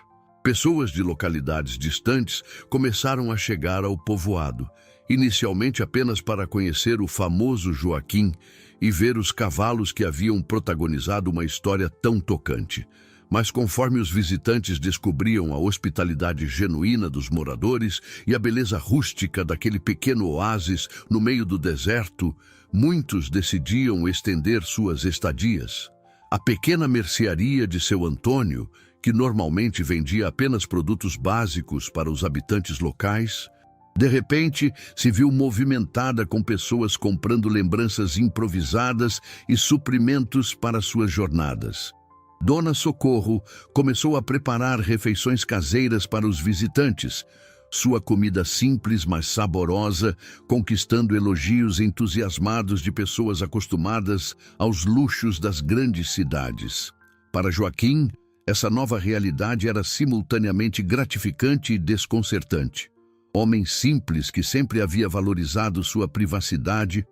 Pessoas de localidades distantes começaram a chegar ao povoado, inicialmente apenas para conhecer o famoso Joaquim e ver os cavalos que haviam protagonizado uma história tão tocante. Mas conforme os visitantes descobriam a hospitalidade genuína dos moradores e a beleza rústica daquele pequeno oásis no meio do deserto, muitos decidiam estender suas estadias. A pequena mercearia de seu Antônio, que normalmente vendia apenas produtos básicos para os habitantes locais, de repente se viu movimentada com pessoas comprando lembranças improvisadas e suprimentos para suas jornadas. Dona Socorro começou a preparar refeições caseiras para os visitantes, sua comida simples, mas saborosa, conquistando elogios entusiasmados de pessoas acostumadas aos luxos das grandes cidades. Para Joaquim, essa nova realidade era simultaneamente gratificante e desconcertante. Homem simples que sempre havia valorizado sua privacidade,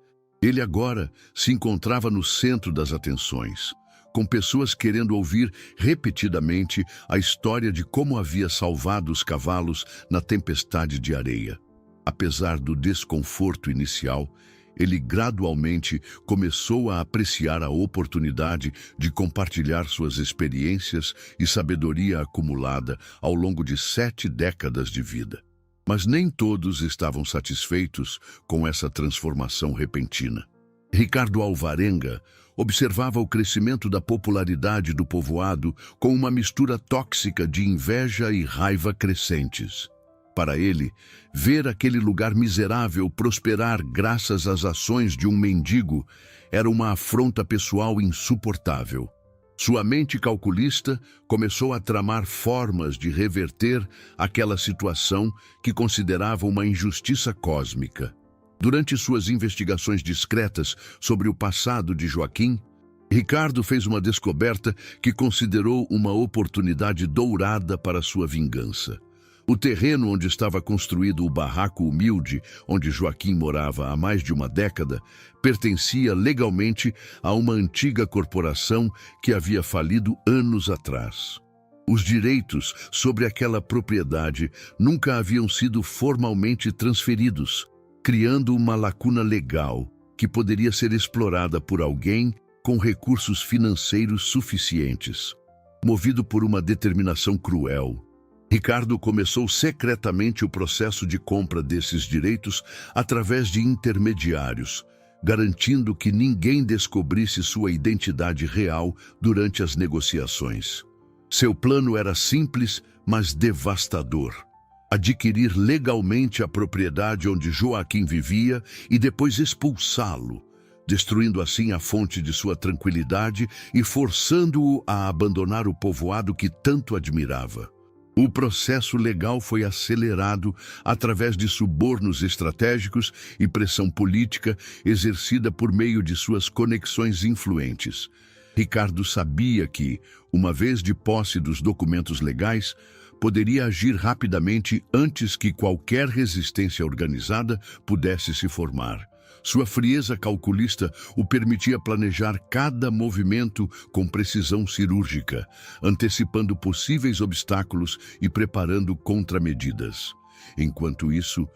ele agora se encontrava no centro das atenções, com pessoas querendo ouvir repetidamente a história de como havia salvado os cavalos na tempestade de areia. Apesar do desconforto inicial, ele gradualmente começou a apreciar a oportunidade de compartilhar suas experiências e sabedoria acumulada ao longo de 7 décadas de vida. Mas nem todos estavam satisfeitos com essa transformação repentina. Ricardo Alvarenga observava o crescimento da popularidade do povoado com uma mistura tóxica de inveja e raiva crescentes. Para ele, ver aquele lugar miserável prosperar graças às ações de um mendigo era uma afronta pessoal insuportável. Sua mente calculista começou a tramar formas de reverter aquela situação que considerava uma injustiça cósmica. Durante suas investigações discretas sobre o passado de Joaquim, Ricardo fez uma descoberta que considerou uma oportunidade dourada para sua vingança. O terreno onde estava construído o barraco humilde, onde Joaquim morava há mais de uma década, pertencia legalmente a uma antiga corporação que havia falido anos atrás. Os direitos sobre aquela propriedade nunca haviam sido formalmente transferidos, criando uma lacuna legal que poderia ser explorada por alguém com recursos financeiros suficientes. Movido por uma determinação cruel, Ricardo começou secretamente o processo de compra desses direitos através de intermediários, garantindo que ninguém descobrisse sua identidade real durante as negociações. Seu plano era simples, mas devastador: adquirir legalmente a propriedade onde Joaquim vivia e depois expulsá-lo, destruindo assim a fonte de sua tranquilidade e forçando-o a abandonar o povoado que tanto admirava. O processo legal foi acelerado através de subornos estratégicos e pressão política exercida por meio de suas conexões influentes. Ricardo sabia que, uma vez de posse dos documentos legais, poderia agir rapidamente antes que qualquer resistência organizada pudesse se formar. Sua frieza calculista o permitia planejar cada movimento com precisão cirúrgica, antecipando possíveis obstáculos e preparando contramedidas. Enquanto isso,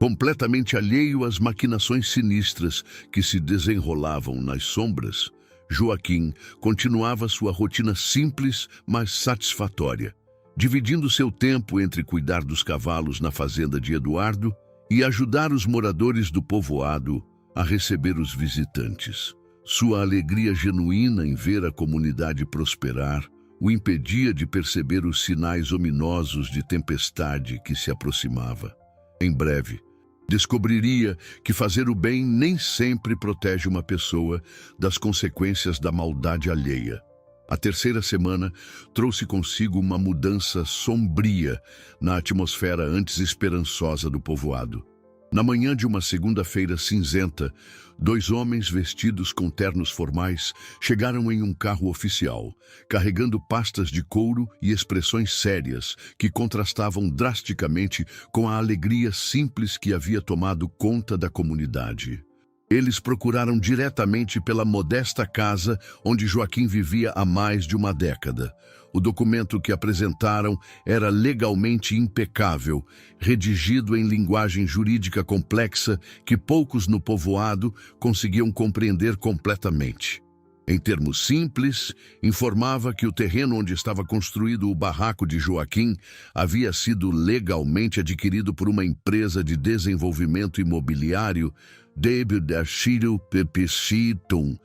completamente alheio às maquinações sinistras que se desenrolavam nas sombras, Joaquim continuava sua rotina simples, mas satisfatória, dividindo seu tempo entre cuidar dos cavalos na fazenda de Eduardo e ajudar os moradores do povoado a receber os visitantes. Sua alegria genuína em ver a comunidade prosperar o impedia de perceber os sinais ominosos de tempestade que se aproximava. Em breve, Descobriria que fazer o bem nem sempre protege uma pessoa das consequências da maldade alheia. A terceira semana trouxe consigo uma mudança sombria na atmosfera antes esperançosa do povoado. Na manhã de uma segunda-feira cinzenta, 2 homens vestidos com ternos formais chegaram em um carro oficial, carregando pastas de couro e expressões sérias que contrastavam drasticamente com a alegria simples que havia tomado conta da comunidade. Eles procuraram diretamente pela modesta casa onde Joaquim vivia há mais de uma década. O documento que apresentaram era legalmente impecável, redigido em linguagem jurídica complexa que poucos no povoado conseguiam compreender completamente. Em termos simples, informava que o terreno onde estava construído o barraco de Joaquim havia sido legalmente adquirido por uma empresa de desenvolvimento imobiliário, David Ashiro Pepiciton,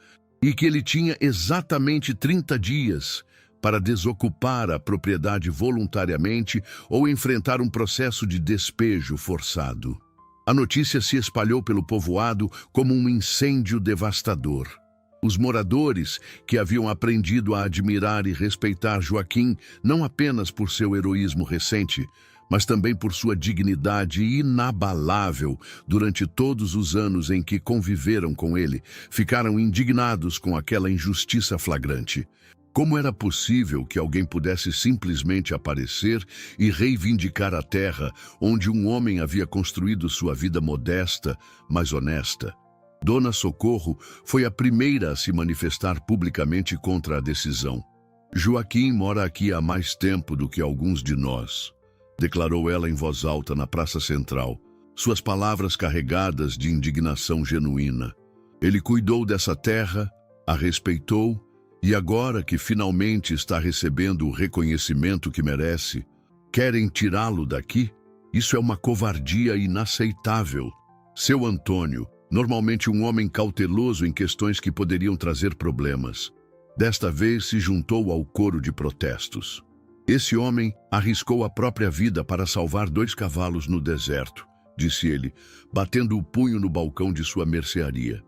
e que ele tinha exatamente 30 dias para desocupar a propriedade voluntariamente ou enfrentar um processo de despejo forçado. A notícia se espalhou pelo povoado como um incêndio devastador. Os moradores, que haviam aprendido a admirar e respeitar Joaquim não apenas por seu heroísmo recente, mas também por sua dignidade inabalável durante todos os anos em que conviveram com ele, ficaram indignados com aquela injustiça flagrante. Como era possível que alguém pudesse simplesmente aparecer e reivindicar a terra onde um homem havia construído sua vida modesta, mas honesta? Dona Socorro foi a primeira a se manifestar publicamente contra a decisão. Joaquim mora aqui há mais tempo do que alguns de nós, declarou ela em voz alta na praça central, suas palavras carregadas de indignação genuína. Ele cuidou dessa terra, a respeitou, e agora que finalmente está recebendo o reconhecimento que merece, querem tirá-lo daqui? Isso é uma covardia inaceitável. Seu Antônio, normalmente um homem cauteloso em questões que poderiam trazer problemas, desta vez se juntou ao coro de protestos. Esse homem arriscou a própria vida para salvar 2 cavalos no deserto, disse ele, batendo o punho no balcão de sua mercearia.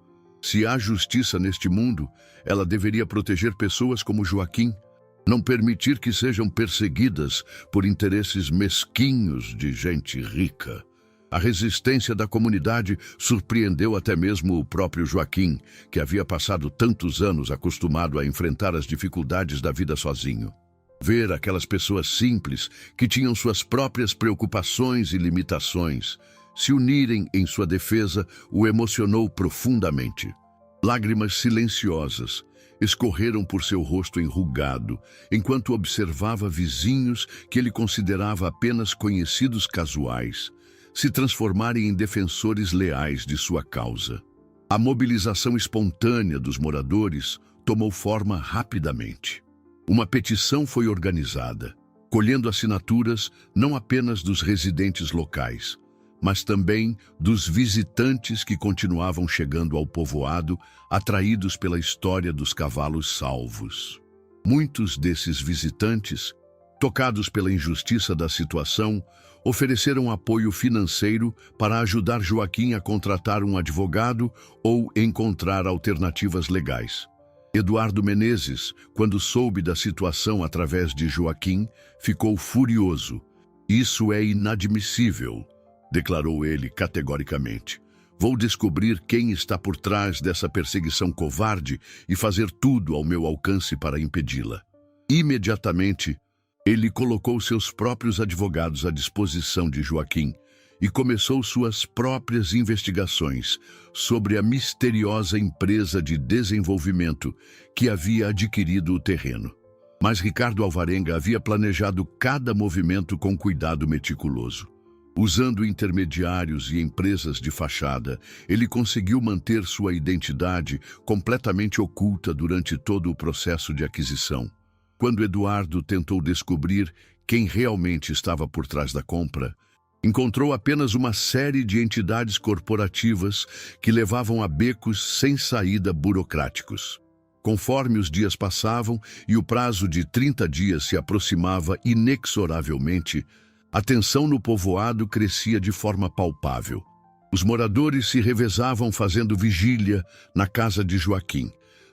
Se há justiça neste mundo, ela deveria proteger pessoas como Joaquim, não permitir que sejam perseguidas por interesses mesquinhos de gente rica. A resistência da comunidade surpreendeu até mesmo o próprio Joaquim, que havia passado tantos anos acostumado a enfrentar as dificuldades da vida sozinho. Ver aquelas pessoas simples, que tinham suas próprias preocupações e limitações, se unirem em sua defesa o emocionou profundamente. Lágrimas silenciosas escorreram por seu rosto enrugado, enquanto observava vizinhos que ele considerava apenas conhecidos casuais, se transformarem em defensores leais de sua causa. A mobilização espontânea dos moradores tomou forma rapidamente. Uma petição foi organizada, colhendo assinaturas não apenas dos residentes locais, mas também dos visitantes que continuavam chegando ao povoado, atraídos pela história dos cavalos salvos. Muitos desses visitantes, tocados pela injustiça da situação, ofereceram apoio financeiro para ajudar Joaquim a contratar um advogado ou encontrar alternativas legais. Eduardo Menezes, quando soube da situação através de Joaquim, ficou furioso. Isso é inadmissível, declarou ele categoricamente. Vou descobrir quem está por trás dessa perseguição covarde e fazer tudo ao meu alcance para impedi-la. Imediatamente, ele colocou seus próprios advogados à disposição de Joaquim e começou suas próprias investigações sobre a misteriosa empresa de desenvolvimento que havia adquirido o terreno. Mas Ricardo Alvarenga havia planejado cada movimento com cuidado meticuloso. Usando intermediários e empresas de fachada, ele conseguiu manter sua identidade completamente oculta durante todo o processo de aquisição. Quando Eduardo tentou descobrir quem realmente estava por trás da compra, encontrou apenas uma série de entidades corporativas que levavam a becos sem saída burocráticos. Conforme os dias passavam e o prazo de 30 dias se aproximava inexoravelmente, a tensão no povoado crescia de forma palpável. Os moradores se revezavam fazendo vigília na casa de Joaquim,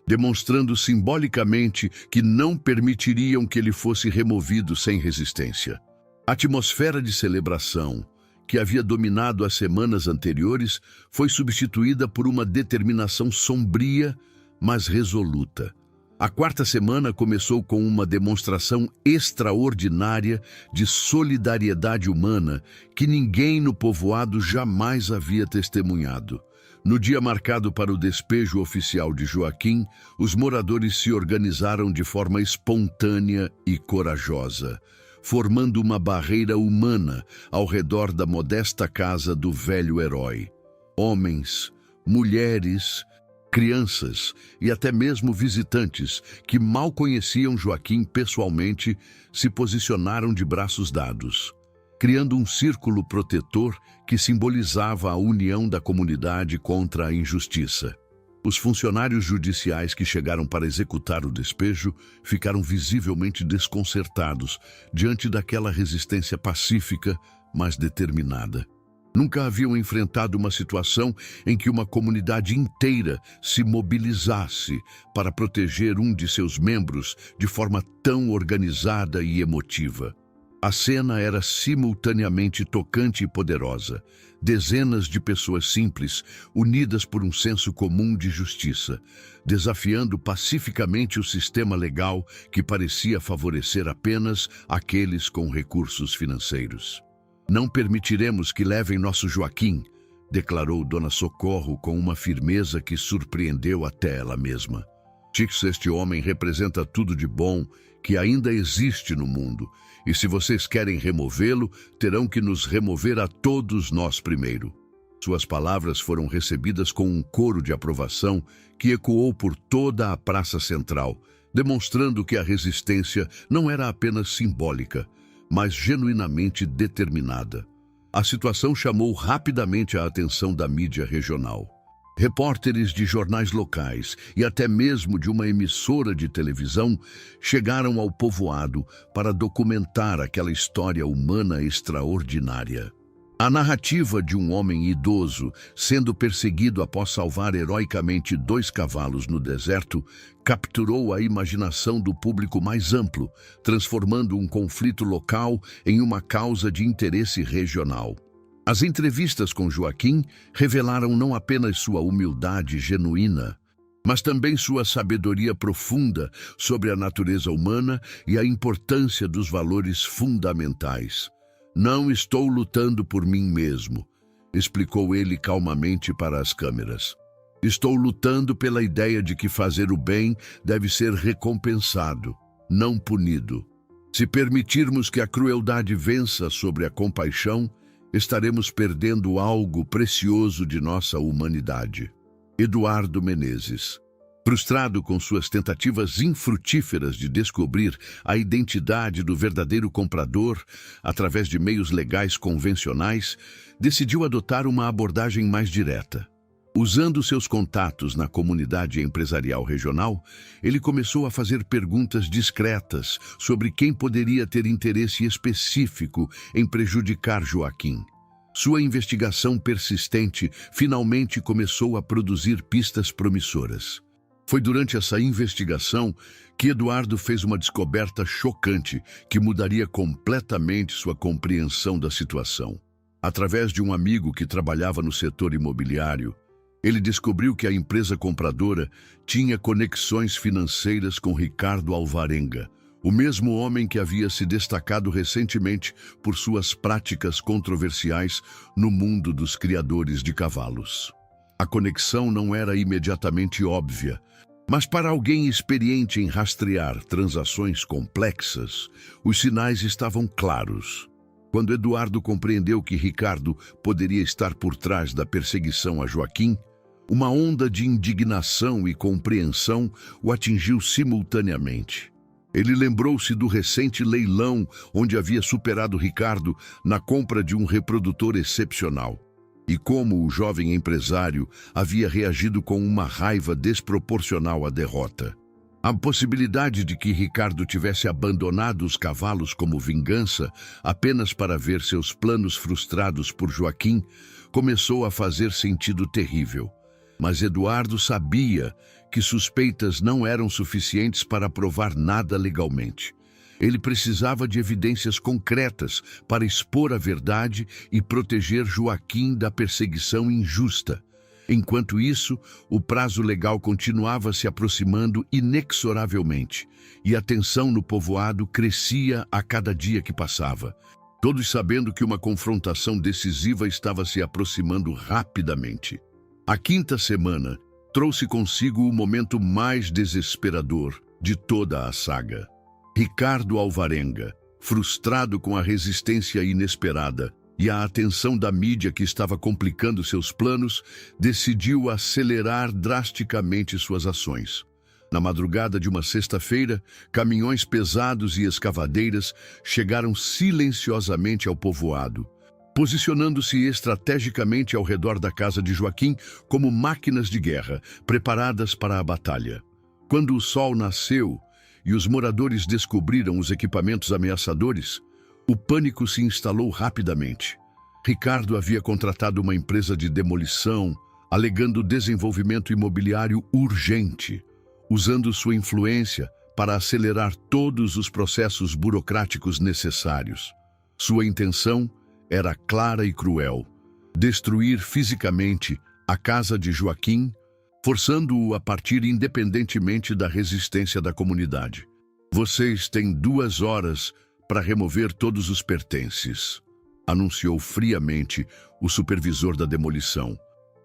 demonstrando simbolicamente que não permitiriam que ele fosse removido sem resistência. A atmosfera de celebração, que havia dominado as semanas anteriores, foi substituída por uma determinação sombria, mas resoluta. A quarta semana começou com uma demonstração extraordinária de solidariedade humana que ninguém no povoado jamais havia testemunhado. No dia marcado para o despejo oficial de Joaquim, os moradores se organizaram de forma espontânea e corajosa, formando uma barreira humana ao redor da modesta casa do velho herói. Homens, mulheres, crianças e até mesmo visitantes que mal conheciam Joaquim pessoalmente se posicionaram de braços dados, criando um círculo protetor que simbolizava a união da comunidade contra a injustiça. Os funcionários judiciais que chegaram para executar o despejo ficaram visivelmente desconcertados diante daquela resistência pacífica, mas determinada. Nunca haviam enfrentado uma situação em que uma comunidade inteira se mobilizasse para proteger um de seus membros de forma tão organizada e emotiva. A cena era simultaneamente tocante e poderosa. Dezenas de pessoas simples, unidas por um senso comum de justiça, desafiando pacificamente o sistema legal que parecia favorecer apenas aqueles com recursos financeiros. "Não permitiremos que levem nosso Joaquim", declarou Dona Socorro com uma firmeza que surpreendeu até ela mesma. "Este homem representa tudo de bom que ainda existe no mundo, e se vocês querem removê-lo, terão que nos remover a todos nós primeiro." Suas palavras foram recebidas com um coro de aprovação que ecoou por toda a praça central, demonstrando que a resistência não era apenas simbólica, mas genuinamente determinada. A situação chamou rapidamente a atenção da mídia regional. Repórteres de jornais locais e até mesmo de uma emissora de televisão chegaram ao povoado para documentar aquela história humana extraordinária. A narrativa de um homem idoso sendo perseguido após salvar heroicamente 2 cavalos no deserto capturou a imaginação do público mais amplo, transformando um conflito local em uma causa de interesse regional. As entrevistas com Joaquim revelaram não apenas sua humildade genuína, mas também sua sabedoria profunda sobre a natureza humana e a importância dos valores fundamentais. "Não estou lutando por mim mesmo", explicou ele calmamente para as câmeras. "Estou lutando pela ideia de que fazer o bem deve ser recompensado, não punido. Se permitirmos que a crueldade vença sobre a compaixão, estaremos perdendo algo precioso de nossa humanidade." Eduardo Menezes. Frustrado com suas tentativas infrutíferas de descobrir a identidade do verdadeiro comprador através de meios legais convencionais, decidiu adotar uma abordagem mais direta. Usando seus contatos na comunidade empresarial regional, ele começou a fazer perguntas discretas sobre quem poderia ter interesse específico em prejudicar Joaquim. Sua investigação persistente finalmente começou a produzir pistas promissoras. Foi durante essa investigação que Eduardo fez uma descoberta chocante que mudaria completamente sua compreensão da situação. Através de um amigo que trabalhava no setor imobiliário, ele descobriu que a empresa compradora tinha conexões financeiras com Ricardo Alvarenga, o mesmo homem que havia se destacado recentemente por suas práticas controversiais no mundo dos criadores de cavalos. A conexão não era imediatamente óbvia, mas para alguém experiente em rastrear transações complexas, os sinais estavam claros. Quando Eduardo compreendeu que Ricardo poderia estar por trás da perseguição a Joaquim, uma onda de indignação e compreensão o atingiu simultaneamente. Ele lembrou-se do recente leilão onde havia superado Ricardo na compra de um reprodutor excepcional, e como o jovem empresário havia reagido com uma raiva desproporcional à derrota. A possibilidade de que Ricardo tivesse abandonado os cavalos como vingança apenas para ver seus planos frustrados por Joaquim começou a fazer sentido terrível. Mas Eduardo sabia que suspeitas não eram suficientes para provar nada legalmente. Ele precisava de evidências concretas para expor a verdade e proteger Joaquim da perseguição injusta. Enquanto isso, o prazo legal continuava se aproximando inexoravelmente, e a tensão no povoado crescia a cada dia que passava, todos sabendo que uma confrontação decisiva estava se aproximando rapidamente. A quinta semana trouxe consigo o momento mais desesperador de toda a saga. Ricardo Alvarenga, frustrado com a resistência inesperada e a atenção da mídia que estava complicando seus planos, decidiu acelerar drasticamente suas ações. Na madrugada de uma sexta-feira, caminhões pesados e escavadeiras chegaram silenciosamente ao povoado, posicionando-se estrategicamente ao redor da casa de Joaquim como máquinas de guerra, preparadas para a batalha. Quando o sol nasceu e os moradores descobriram os equipamentos ameaçadores, o pânico se instalou rapidamente. Ricardo havia contratado uma empresa de demolição, alegando desenvolvimento imobiliário urgente, usando sua influência para acelerar todos os processos burocráticos necessários. Sua intenção era clara e cruel: destruir fisicamente a casa de Joaquim, forçando-o a partir independentemente da resistência da comunidade. Vocês têm 2 horas para remover todos os pertences, anunciou friamente o supervisor da demolição,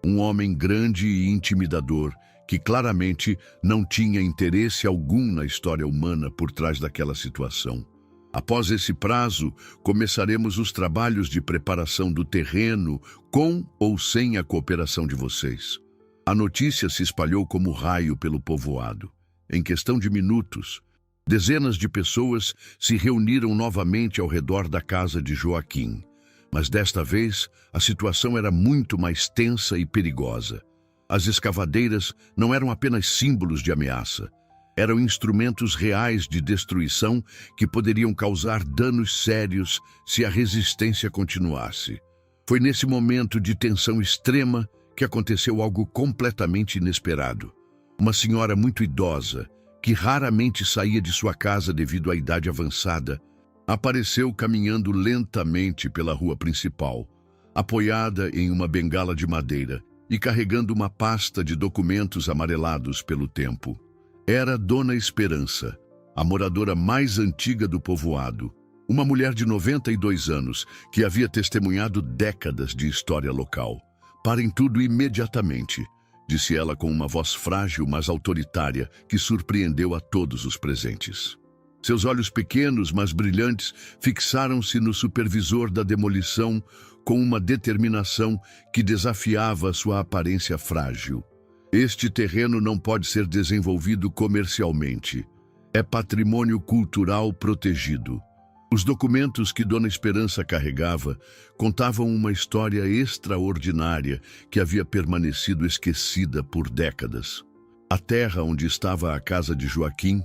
um homem grande e intimidador que claramente não tinha interesse algum na história humana por trás daquela situação. Após esse prazo, começaremos os trabalhos de preparação do terreno com ou sem a cooperação de vocês. A notícia se espalhou como raio pelo povoado. Em questão de minutos, dezenas de pessoas se reuniram novamente ao redor da casa de Joaquim. Mas desta vez, a situação era muito mais tensa e perigosa. As escavadeiras não eram apenas símbolos de ameaça. Eram instrumentos reais de destruição que poderiam causar danos sérios se a resistência continuasse. Foi nesse momento de tensão extrema que aconteceu algo completamente inesperado. Uma senhora muito idosa, que raramente saía de sua casa devido à idade avançada, apareceu caminhando lentamente pela rua principal, apoiada em uma bengala de madeira e carregando uma pasta de documentos amarelados pelo tempo. Era Dona Esperança, a moradora mais antiga do povoado, uma mulher de 92 anos que havia testemunhado décadas de história local. Parem tudo imediatamente, disse ela com uma voz frágil, mas autoritária, que surpreendeu a todos os presentes. Seus olhos pequenos, mas brilhantes, fixaram-se no supervisor da demolição com uma determinação que desafiava sua aparência frágil. Este terreno não pode ser desenvolvido comercialmente. É patrimônio cultural protegido. Os documentos que Dona Esperança carregava contavam uma história extraordinária que havia permanecido esquecida por décadas. A terra onde estava a casa de Joaquim,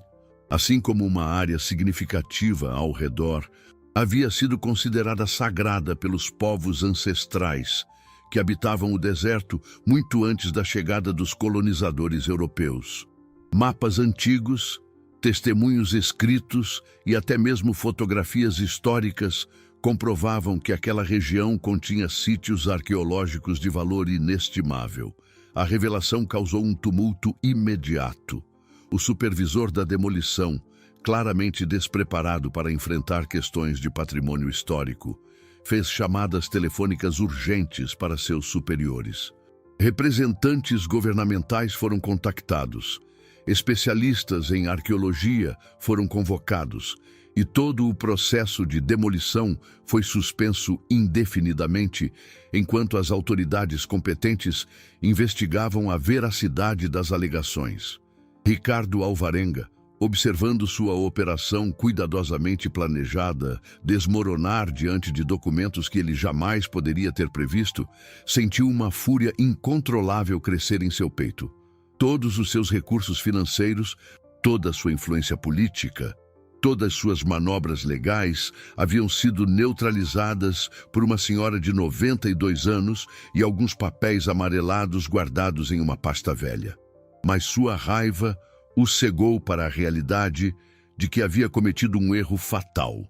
assim como uma área significativa ao redor, havia sido considerada sagrada pelos povos ancestrais que habitavam o deserto muito antes da chegada dos colonizadores europeus. Mapas antigos, testemunhos escritos e até mesmo fotografias históricas comprovavam que aquela região continha sítios arqueológicos de valor inestimável. A revelação causou um tumulto imediato. O supervisor da demolição, claramente despreparado para enfrentar questões de patrimônio histórico, fez chamadas telefônicas urgentes para seus superiores. Representantes governamentais foram contactados. Especialistas em arqueologia foram convocados e todo o processo de demolição foi suspenso indefinidamente enquanto as autoridades competentes investigavam a veracidade das alegações. Ricardo Alvarenga, observando sua operação cuidadosamente planejada desmoronar diante de documentos que ele jamais poderia ter previsto, sentiu uma fúria incontrolável crescer em seu peito. Todos os seus recursos financeiros, Toda a sua influência política, todas suas manobras legais haviam sido neutralizadas por uma senhora de 92 anos e alguns papéis amarelados guardados em uma pasta velha. Mas sua raiva o cegou para a realidade de que havia cometido um erro fatal.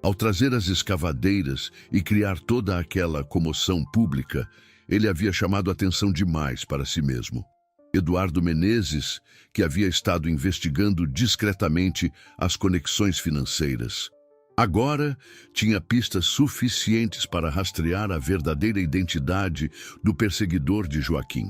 Ao trazer as escavadeiras e criar toda aquela comoção pública, ele havia chamado atenção demais para si mesmo. Eduardo Menezes, que havia estado investigando discretamente as conexões financeiras, agora tinha pistas suficientes para rastrear a verdadeira identidade do perseguidor de Joaquim.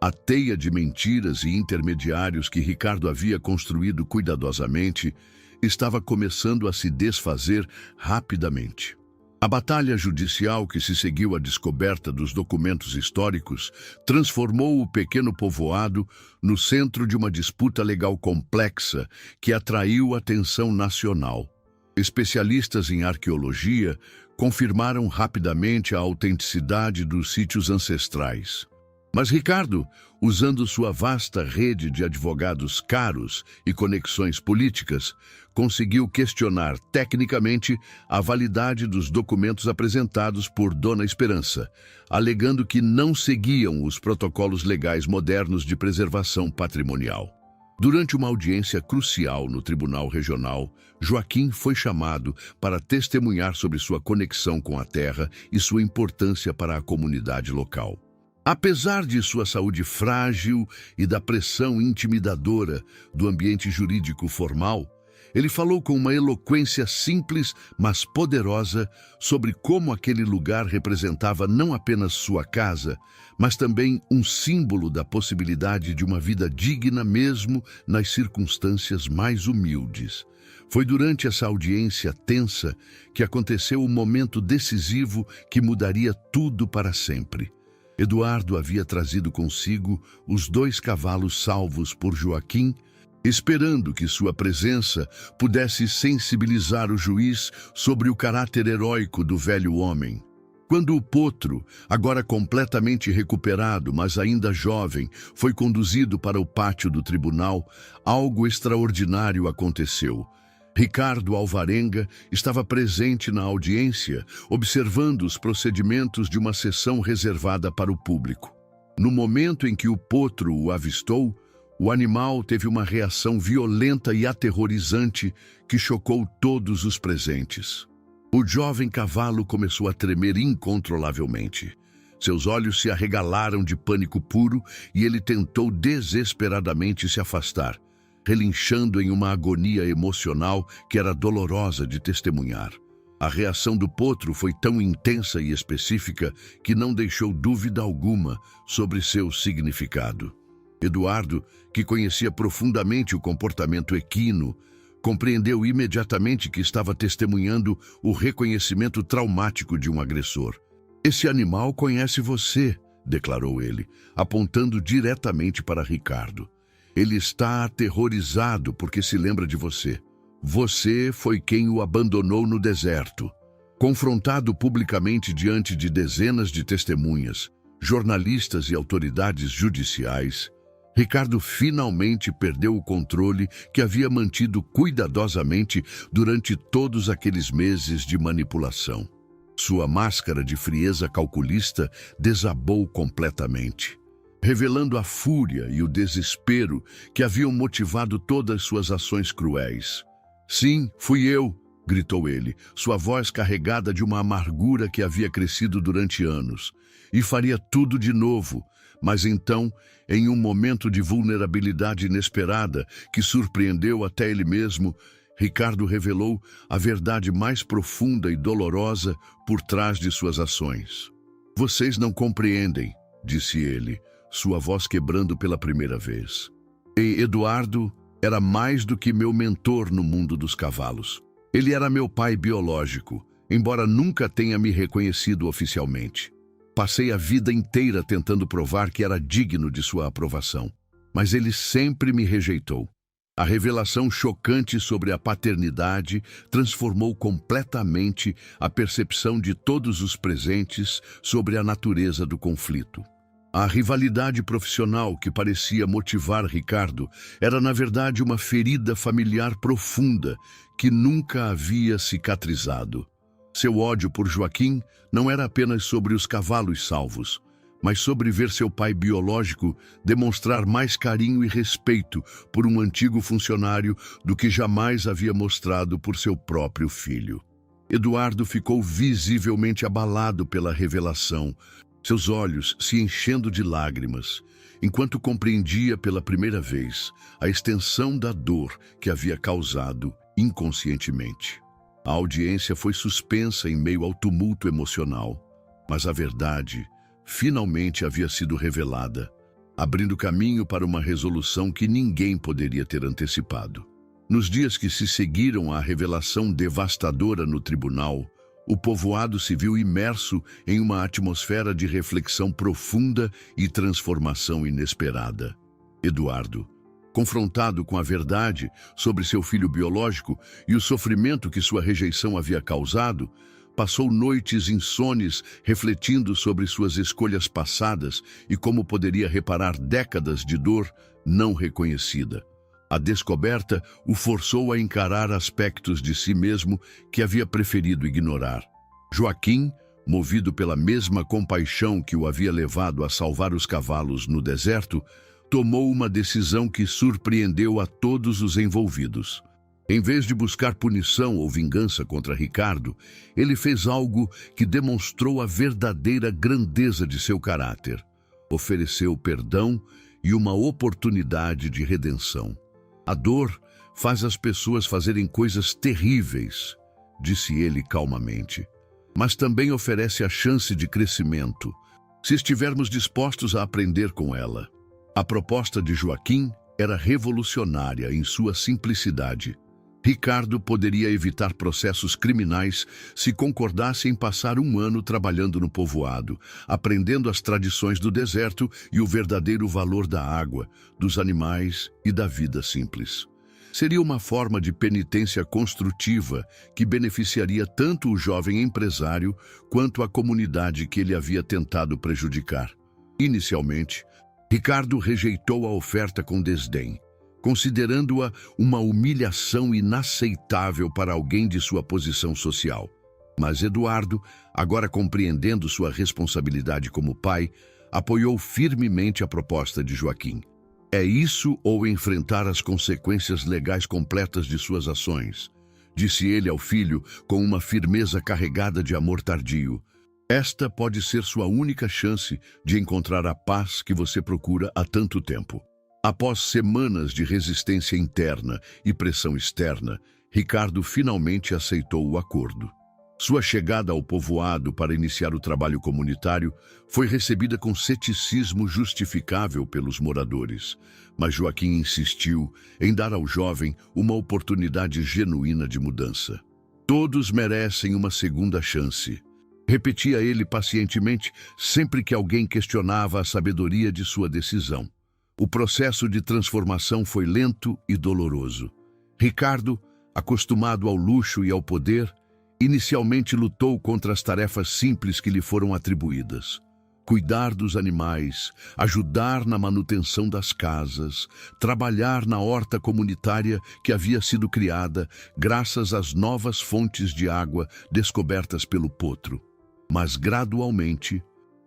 A teia de mentiras e intermediários que Ricardo havia construído cuidadosamente estava começando a se desfazer rapidamente. A batalha judicial que se seguiu à descoberta dos documentos históricos transformou o pequeno povoado no centro de uma disputa legal complexa que atraiu a atenção nacional. Especialistas em arqueologia confirmaram rapidamente a autenticidade dos sítios ancestrais. Mas Ricardo, usando sua vasta rede de advogados caros e conexões políticas, conseguiu questionar tecnicamente a validade dos documentos apresentados por Dona Esperança, alegando que não seguiam os protocolos legais modernos de preservação patrimonial. Durante uma audiência crucial no Tribunal Regional, Joaquim foi chamado para testemunhar sobre sua conexão com a terra e sua importância para a comunidade local. Apesar de sua saúde frágil e da pressão intimidadora do ambiente jurídico formal, ele falou com uma eloquência simples, mas poderosa, sobre como aquele lugar representava não apenas sua casa, mas também um símbolo da possibilidade de uma vida digna mesmo nas circunstâncias mais humildes. Foi durante essa audiência tensa que aconteceu o momento decisivo que mudaria tudo para sempre. Eduardo havia trazido consigo os 2 cavalos salvos por Joaquim, esperando que sua presença pudesse sensibilizar o juiz sobre o caráter heróico do velho homem. Quando o potro, agora completamente recuperado, mas ainda jovem, foi conduzido para o pátio do tribunal, algo extraordinário aconteceu. Ricardo Alvarenga estava presente na audiência, observando os procedimentos de uma sessão reservada para o público. No momento em que o potro o avistou, o animal teve uma reação violenta e aterrorizante que chocou todos os presentes. O jovem cavalo começou a tremer incontrolavelmente. Seus olhos se arregalaram de pânico puro e ele tentou desesperadamente se afastar, relinchando em uma agonia emocional que era dolorosa de testemunhar. A reação do potro foi tão intensa e específica que não deixou dúvida alguma sobre seu significado. Eduardo, que conhecia profundamente o comportamento equino, compreendeu imediatamente que estava testemunhando o reconhecimento traumático de um agressor. "Esse animal conhece você", declarou ele, apontando diretamente para Ricardo. "Ele está aterrorizado porque se lembra de você. Você foi quem o abandonou no deserto." Confrontado publicamente diante de dezenas de testemunhas, jornalistas e autoridades judiciais, Ricardo finalmente perdeu o controle que havia mantido cuidadosamente durante todos aqueles meses de manipulação. Sua máscara de frieza calculista desabou completamente, revelando a fúria e o desespero que haviam motivado todas suas ações cruéis. "Sim, fui eu", gritou ele, sua voz carregada de uma amargura que havia crescido durante anos. "E faria tudo de novo." Mas então, em um momento de vulnerabilidade inesperada que surpreendeu até ele mesmo, Ricardo revelou a verdade mais profunda e dolorosa por trás de suas ações. "Vocês não compreendem", disse ele, sua voz quebrando pela primeira vez. "E Eduardo era mais do que meu mentor no mundo dos cavalos. Ele era meu pai biológico, embora nunca tenha me reconhecido oficialmente. Passei a vida inteira tentando provar que era digno de sua aprovação, mas ele sempre me rejeitou. A revelação chocante sobre a paternidade transformou completamente a percepção de todos os presentes sobre a natureza do conflito. A rivalidade profissional que parecia motivar Ricardo era, na verdade, uma ferida familiar profunda que nunca havia cicatrizado. Seu ódio por Joaquim não era apenas sobre os cavalos salvos, mas sobre ver seu pai biológico demonstrar mais carinho e respeito por um antigo funcionário do que jamais havia mostrado por seu próprio filho. Eduardo ficou visivelmente abalado pela revelação, seus olhos se enchendo de lágrimas, enquanto compreendia pela primeira vez a extensão da dor que havia causado inconscientemente. A audiência foi suspensa em meio ao tumulto emocional, mas a verdade finalmente havia sido revelada, abrindo caminho para uma resolução que ninguém poderia ter antecipado. Nos dias que se seguiram à revelação devastadora no tribunal, o povoado se viu imerso em uma atmosfera de reflexão profunda e transformação inesperada. Eduardo, confrontado com a verdade sobre seu filho biológico e o sofrimento que sua rejeição havia causado, passou noites insones refletindo sobre suas escolhas passadas e como poderia reparar décadas de dor não reconhecida. A descoberta o forçou a encarar aspectos de si mesmo que havia preferido ignorar. Joaquim, movido pela mesma compaixão que o havia levado a salvar os cavalos no deserto, tomou uma decisão que surpreendeu a todos os envolvidos. Em vez de buscar punição ou vingança contra Ricardo, ele fez algo que demonstrou a verdadeira grandeza de seu caráter. Ofereceu perdão e uma oportunidade de redenção. A dor faz as pessoas fazerem coisas terríveis, disse ele calmamente, mas também oferece a chance de crescimento, se estivermos dispostos a aprender com ela. A proposta de Joaquim era revolucionária em sua simplicidade. Ricardo poderia evitar processos criminais se concordasse em passar 1 ano trabalhando no povoado, aprendendo as tradições do deserto e o verdadeiro valor da água, dos animais e da vida simples. Seria uma forma de penitência construtiva que beneficiaria tanto o jovem empresário quanto a comunidade que ele havia tentado prejudicar. Inicialmente, Ricardo rejeitou a oferta com desdém, considerando-a uma humilhação inaceitável para alguém de sua posição social. Mas Eduardo, agora compreendendo sua responsabilidade como pai, apoiou firmemente a proposta de Joaquim. É isso ou enfrentar as consequências legais completas de suas ações, disse ele ao filho com uma firmeza carregada de amor tardio. Esta pode ser sua única chance de encontrar a paz que você procura há tanto tempo. Após semanas de resistência interna e pressão externa, Ricardo finalmente aceitou o acordo. Sua chegada ao povoado para iniciar o trabalho comunitário foi recebida com ceticismo justificável pelos moradores, mas Joaquim insistiu em dar ao jovem uma oportunidade genuína de mudança. Todos merecem uma segunda chance, repetia ele pacientemente sempre que alguém questionava a sabedoria de sua decisão. O processo de transformação foi lento e doloroso. Ricardo, acostumado ao luxo e ao poder, inicialmente lutou contra as tarefas simples que lhe foram atribuídas. Cuidar dos animais, ajudar na manutenção das casas, trabalhar na horta comunitária que havia sido criada graças às novas fontes de água descobertas pelo potro. Mas, gradualmente,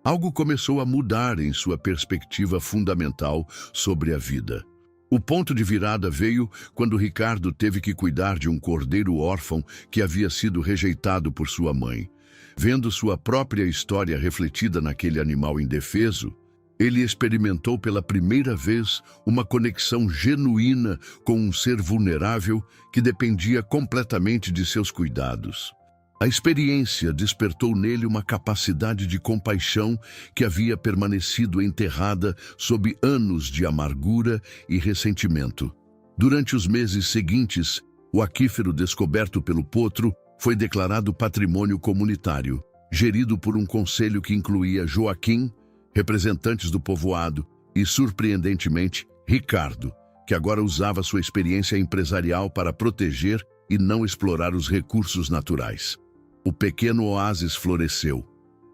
algo começou a mudar em sua perspectiva fundamental sobre a vida. O ponto de virada veio quando Ricardo teve que cuidar de um cordeiro órfão que havia sido rejeitado por sua mãe. Vendo sua própria história refletida naquele animal indefeso, ele experimentou pela primeira vez uma conexão genuína com um ser vulnerável que dependia completamente de seus cuidados. A experiência despertou nele uma capacidade de compaixão que havia permanecido enterrada sob anos de amargura e ressentimento. Durante os meses seguintes, o aquífero descoberto pelo potro foi declarado patrimônio comunitário, gerido por um conselho que incluía Joaquim, representantes do povoado e, surpreendentemente, Ricardo, que agora usava sua experiência empresarial para proteger e não explorar os recursos naturais. O pequeno oásis floresceu.